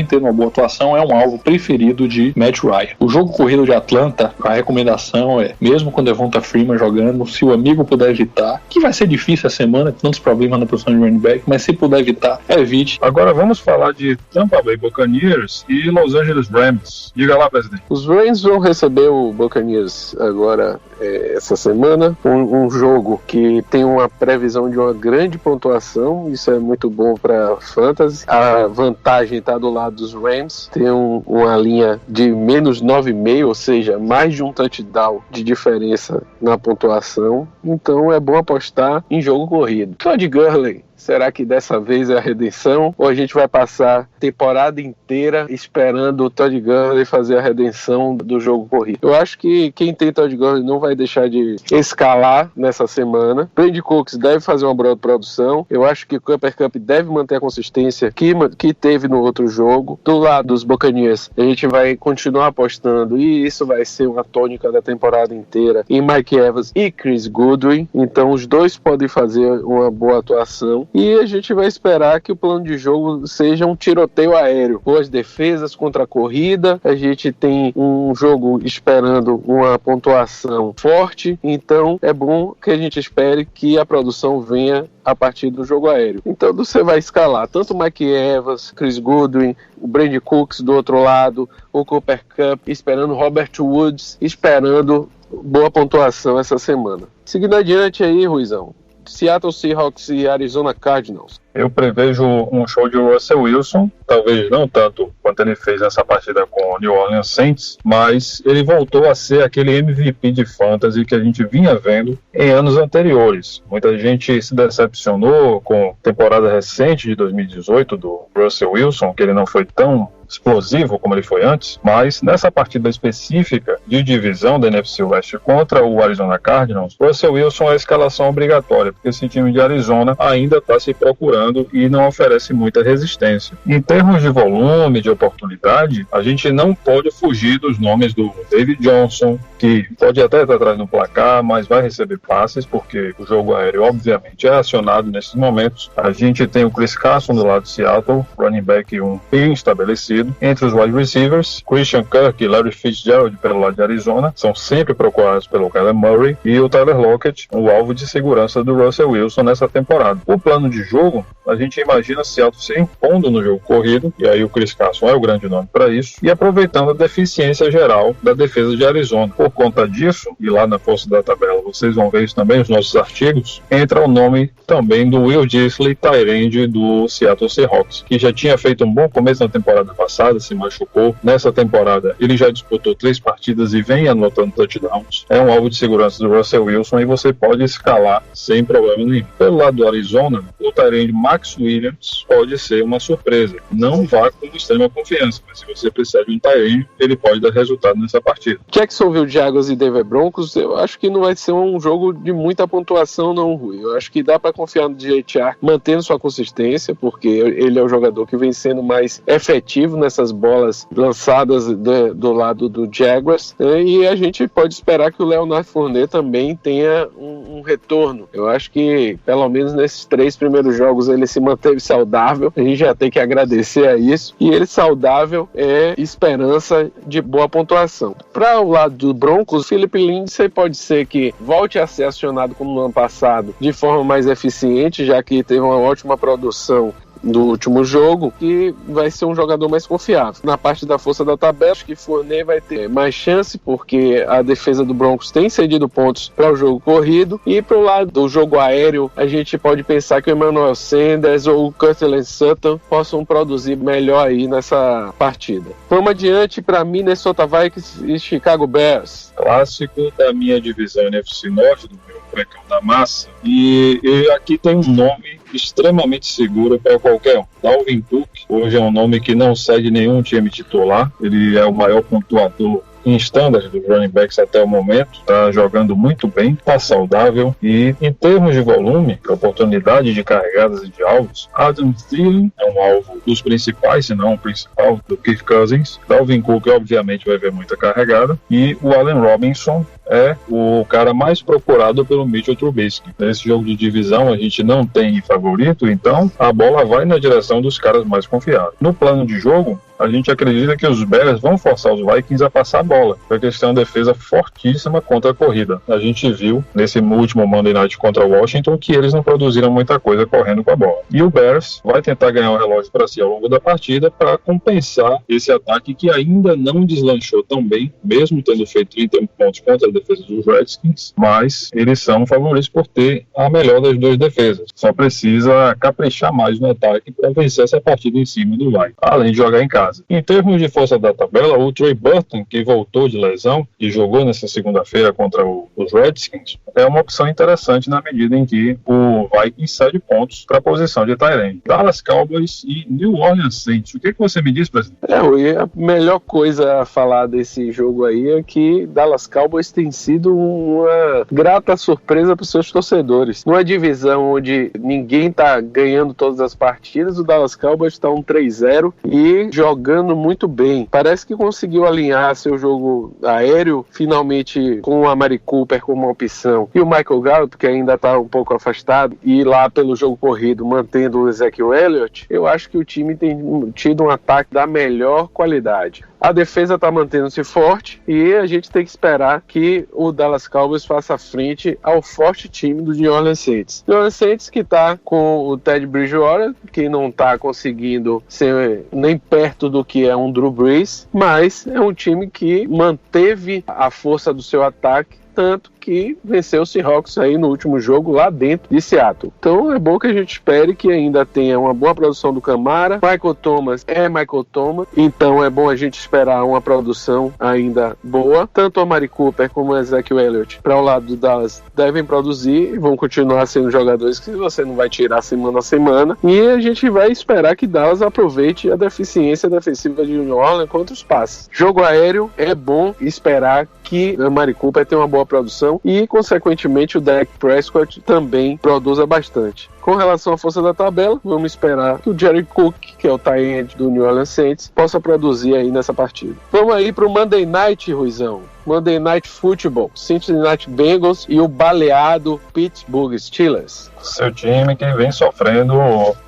tendo uma boa atuação, é um alvo preferido de Matt Ryan. O jogo corrido de Atlanta, a recomendação é, mesmo com Devonta Freeman jogando, se o amigo puder evitar, que vai ser difícil a semana, tantos problemas na posição de running back, mas se puder evitar, evite. Agora vamos falar de Tampa Bay Buccaneers e Los Angeles Rams. Diga lá, presidente. Os Rams vão receber o Buccaneers agora essa semana, um jogo que tem uma previsão de uma grande pontuação. Isso é muito bom para fantasy. A vantagem está do lado dos Rams, tem uma linha de menos 9,5, ou seja, mais de um touchdown de diferença na pontuação, então é bom apostar em jogo corrido. Todd Gurley, será que dessa vez é a redenção? Ou a gente vai passar a temporada inteira esperando o Todd Gurley fazer a redenção do jogo corrido? Eu acho que quem tem Todd Gurley não vai deixar de escalar nessa semana. Brandon Cooks deve fazer uma boa produção. Eu acho que o Cooper Kupp deve manter a consistência que teve no outro jogo. Do lado dos Buccaneers, a gente vai continuar apostando, e isso vai ser uma tônica da temporada inteira, em Mike Evans e Chris Godwin. Então os dois podem fazer uma boa atuação. E a gente vai esperar que o plano de jogo seja um tiroteio aéreo. Boas defesas contra a corrida. A gente tem um jogo esperando uma pontuação forte. Então é bom que a gente espere que a produção venha a partir do jogo aéreo. Então você vai escalar tanto o Mike Evans, Chris Godwin, o Brandon Cooks do outro lado, o Cooper Kupp, esperando Robert Woods, esperando boa pontuação essa semana. Seguindo adiante aí, Ruizão, Seattle Seahawks e Arizona Cardinals. Eu prevejo um show de Russell Wilson, talvez não tanto quanto ele fez nessa partida com o New Orleans Saints, mas ele voltou a ser aquele MVP de fantasy que a gente vinha vendo em anos anteriores. Muita gente se decepcionou com a temporada recente de 2018 do Russell Wilson, que ele não foi tão explosivo como ele foi antes, mas nessa partida específica de divisão da NFC West contra o Arizona Cardinals, Russell Wilson é a escalação obrigatória, porque esse time de Arizona ainda está se procurando e não oferece muita resistência. Em termos de volume, de oportunidade, a gente não pode fugir dos nomes do David Johnson, que pode até estar atrás no placar, mas vai receber passes, porque o jogo aéreo obviamente é acionado nesses momentos. A gente tem o Chris Carson do lado de Seattle, running back bem estabelecido. Entre os wide receivers, Christian Kirk e Larry Fitzgerald pelo lado de Arizona são sempre procurados pelo Kyler Murray, e o Tyler Lockett, o alvo de segurança do Russell Wilson nessa temporada. O plano de jogo a gente imagina Seattle se impondo no jogo corrido, e aí o Chris Carson é o grande nome para isso, e aproveitando a deficiência geral da defesa de Arizona. Por conta disso, e lá na força da tabela vocês vão ver isso também nos nossos artigos, entra o nome também do Will Dissly, tight end do Seattle Seahawks, que já tinha feito um bom começo na temporada passada, se machucou. Nessa temporada ele já disputou 3 partidas e vem anotando touchdowns. É um alvo de segurança do Russell Wilson e você pode escalar sem problema nenhum. Pelo lado do Arizona, o tight end Max Williams pode ser uma surpresa. Não vá com extrema confiança, mas se você precisar de um tight end, ele pode dar resultado nessa partida. Jacksonville Jaguars e Denver Broncos, eu acho que não vai ser um jogo de muita pontuação não, Rui. Eu acho que dá para confiar no DJ Chark mantendo sua consistência, porque ele é o jogador que vem sendo mais efetivo nessas bolas lançadas do lado do Jaguars, e a gente pode esperar que o Leonard Fournette também tenha um retorno. Eu acho que pelo menos nesses 3 primeiros jogos ele se manteve saudável, a gente já tem que agradecer a isso, e ele saudável é esperança de boa pontuação. Para o lado do Broncos, Philip Lindsay pode ser que volte a ser acionado como no ano passado de forma mais eficiente, já que teve uma ótima produção do último jogo, que vai ser um jogador mais confiável. Na parte da força da tabela, acho que Fournette vai ter mais chance, porque a defesa do Broncos tem cedido pontos para o jogo corrido, e para o lado do jogo aéreo, a gente pode pensar que o Emmanuel Sanders ou o Courtland Sutton possam produzir melhor aí nessa partida. Vamos adiante para Minnesota Vikings e Chicago Bears. Clássico da minha divisão NFC Norte, do meu precão da massa, e aqui tem um nome extremamente seguro para qualquer um. Dalvin Cook hoje é um nome que não cede nenhum time titular, ele é o maior pontuador em standard dos running backs até o momento, está jogando muito bem, está saudável, e em termos de volume, oportunidade de carregadas e de alvos, Adam Thielen é um alvo dos principais, se não o principal, do Kirk Cousins. Dalvin Cook obviamente vai ver muita carregada, e o Allen Robinson é o cara mais procurado pelo Mitchell Trubisky. Nesse jogo de divisão a gente não tem favorito, então a bola vai na direção dos caras mais confiáveis. No plano de jogo, a gente acredita que os Bears vão forçar os Vikings a passar a bola, porque eles têm uma defesa fortíssima contra a corrida. A gente viu nesse último Monday Night contra o Washington que eles não produziram muita coisa correndo com a bola. E o Bears vai tentar ganhar o relógio para si ao longo da partida para compensar esse ataque que ainda não deslanchou tão bem, mesmo tendo feito 31 pontos contra a defesa dos Redskins, mas eles são favoritos por ter a melhor das 2 defesas. Só precisa caprichar mais no ataque para vencer essa partida em cima do Vikings, além de jogar em casa. Em termos de força da tabela, o Trey Burton, que voltou de lesão e jogou nessa segunda-feira contra os Redskins, é uma opção interessante na medida em que o Vikings cede pontos para a posição de tight end. Dallas Cowboys e New Orleans Saints. O que você me diz, presidente? A melhor coisa a falar desse jogo aí é que Dallas Cowboys tem sido uma grata surpresa para os seus torcedores. Numa divisão onde ninguém está ganhando todas as partidas, o Dallas Cowboys está 1-3-0 e jogando muito bem. Parece que conseguiu alinhar seu jogo aéreo, finalmente com a Amari Cooper como uma opção, e o Michael Gallup, que ainda está um pouco afastado, e lá pelo jogo corrido, mantendo o Ezekiel Elliott. Eu acho que o time tem tido um ataque da melhor qualidade. A defesa está mantendo-se forte e a gente tem que esperar que o Dallas Cowboys faça frente ao forte time do New Orleans Saints. New Orleans Saints que está com o Teddy Bridgewater, que não está conseguindo ser nem perto do que é um Drew Brees, mas é um time que manteve a força do seu ataque, tanto que venceu o Seahawks aí no último jogo lá dentro de Seattle. Então é bom que a gente espere que ainda tenha uma boa produção do Kamara. Michael Thomas é Michael Thomas, então é bom a gente esperar uma produção ainda boa. Tanto a Amari Cooper como o Ezekiel Elliott para o lado do Dallas devem produzir e vão continuar sendo jogadores que você não vai tirar semana a semana, e a gente vai esperar que Dallas aproveite a deficiência defensiva de New Orleans contra os passes. Jogo aéreo, é bom esperar que a Amari Cooper tenha uma boa produção e, consequentemente, o Dak Prescott também produza bastante. Com relação à força da tabela, vamos esperar que o Jared Cook, que é o tight end do New Orleans Saints, possa produzir aí nessa partida. Vamos aí para o Monday Night, Ruizão. Monday Night Football, Cincinnati Bengals e o baleado Pittsburgh Steelers. Seu time que vem sofrendo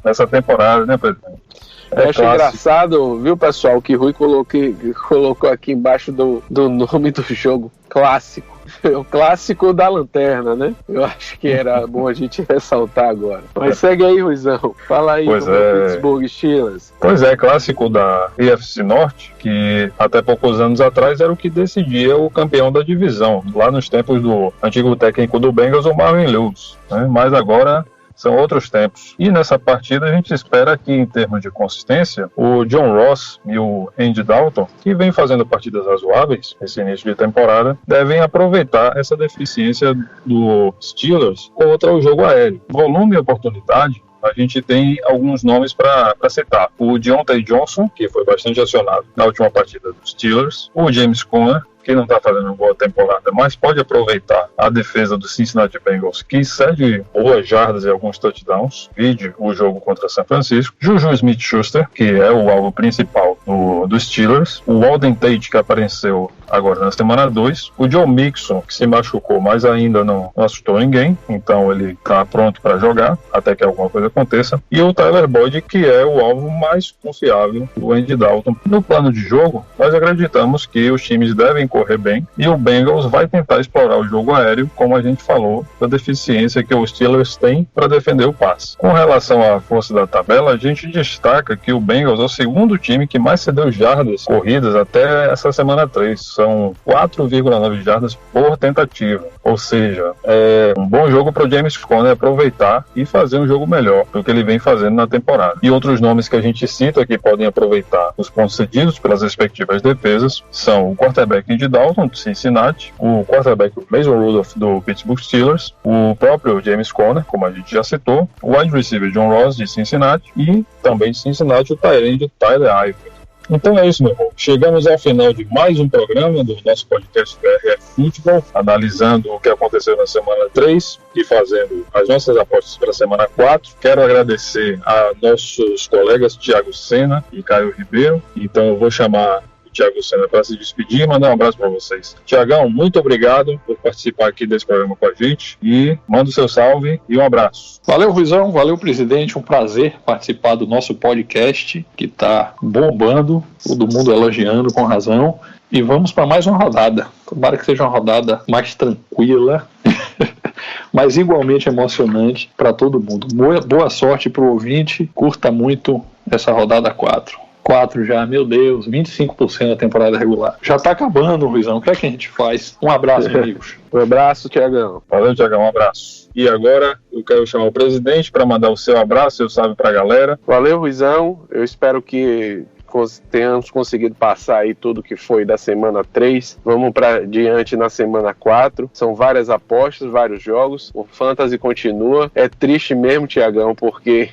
nessa temporada, né, presidente? Eu acho engraçado, viu, pessoal, que Rui colocou aqui embaixo do nome do jogo, clássico. O clássico da lanterna, né? Eu acho que era bom a gente ressaltar agora. Mas segue aí, Ruizão. Fala aí do Pittsburgh Steelers. Pois é, clássico da AFC Norte, que até poucos anos atrás era o que decidia o campeão da divisão, lá nos tempos do antigo técnico do Bengals, o Marvin Lewis, né? Mas agora são outros tempos. E nessa partida a gente espera que, em termos de consistência, o John Ross e o Andy Dalton, que vem fazendo partidas razoáveis nesse início de temporada, devem aproveitar essa deficiência do Steelers contra o jogo aéreo. Volume e oportunidade, a gente tem alguns nomes para citar. O Deontay Johnson, que foi bastante acionado na última partida dos Steelers. O James Conner, que não está fazendo uma boa temporada, mas pode aproveitar a defesa do Cincinnati Bengals, que cede boas jardas e alguns touchdowns. Vide o jogo contra São Francisco. Juju Smith-Schuster, que é o alvo principal dos Steelers. O Walden Tate, que apareceu agora na semana 2. O Joe Mixon, que se machucou, mas ainda não assustou ninguém. Então ele está pronto para jogar, até que alguma coisa aconteça. E o Tyler Boyd, que é o alvo mais confiável do Andy Dalton. No plano de jogo, nós acreditamos que os times devem correr bem, e o Bengals vai tentar explorar o jogo aéreo, como a gente falou, da deficiência que os Steelers têm para defender o passe. Com relação à força da tabela, a gente destaca que o Bengals é o segundo time que mais cedeu jardas corridas até essa semana 3. São 4,9 jardas por tentativa, ou seja, é um bom jogo para o James Conner aproveitar e fazer um jogo melhor do que ele vem fazendo na temporada. E outros nomes que a gente cita que podem aproveitar os pontos cedidos pelas respectivas defesas são o quarterback de Dalton, do Cincinnati, o quarterback Mason Rudolph, do Pittsburgh Steelers, o próprio James Conner, como a gente já citou, o wide receiver John Ross, de Cincinnati, e também de Cincinnati o tight end Tyler Eifert. Então é isso, meu irmão. Chegamos ao final de mais um programa do nosso podcast BRF Futebol, analisando o que aconteceu na semana 3 e fazendo as nossas apostas para a semana 4. Quero agradecer a nossos colegas Thiago Sena e Caio Ribeiro. Então eu vou chamar Thiago Sena para se despedir e mandar um abraço para vocês. Tiagão, muito obrigado por participar aqui desse programa com a gente e manda o seu salve e um abraço. Valeu, Ruizão, valeu, presidente, um prazer participar do nosso podcast que está bombando, todo mundo elogiando com razão, e vamos para mais uma rodada. Tomara que seja uma rodada mais tranquila, mas igualmente emocionante para todo mundo. Boa sorte para o ouvinte, curta muito essa rodada 4 já, meu Deus, 25% da temporada regular. Já tá acabando, Ruizão. O que é que a gente faz? Um abraço, amigos. Um abraço, Tiagão. Valeu, Tiagão, um abraço. E agora eu quero chamar o presidente para mandar o seu abraço, seu salve pra galera. Valeu, Ruizão. Eu espero que tenhamos conseguido passar aí tudo que foi da semana 3. Vamos para diante na semana 4. São várias apostas, vários jogos. O Fantasy continua. É triste mesmo, Tiagão, porque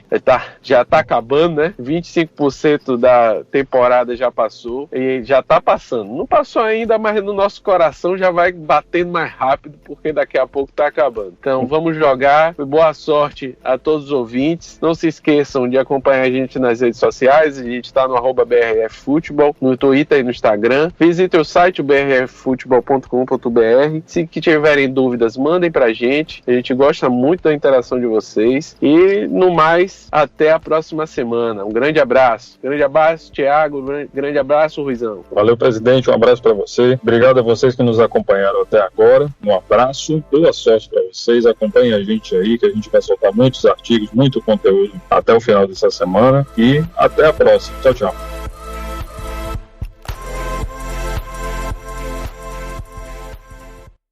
já tá acabando, né? 25% da temporada já passou e já tá passando. Não passou ainda, mas no nosso coração já vai batendo mais rápido, porque daqui a pouco tá acabando. Então vamos jogar. Boa sorte a todos os ouvintes. Não se esqueçam de acompanhar a gente nas redes sociais. A gente tá no @BRF Futebol, no Twitter e no Instagram. Visite o site, brffutebol.com.br. Se tiverem dúvidas, mandem pra gente. A gente gosta muito da interação de vocês. E, no mais, até a próxima semana. Um grande abraço. Grande abraço, Thiago. Grande abraço, Ruizão. Valeu, presidente. Um abraço pra você. Obrigado a vocês que nos acompanharam até agora. Um abraço. Boa sorte pra vocês. Acompanhem a gente aí, que a gente vai soltar muitos artigos, muito conteúdo até o final dessa semana. E até a próxima. Tchau, tchau.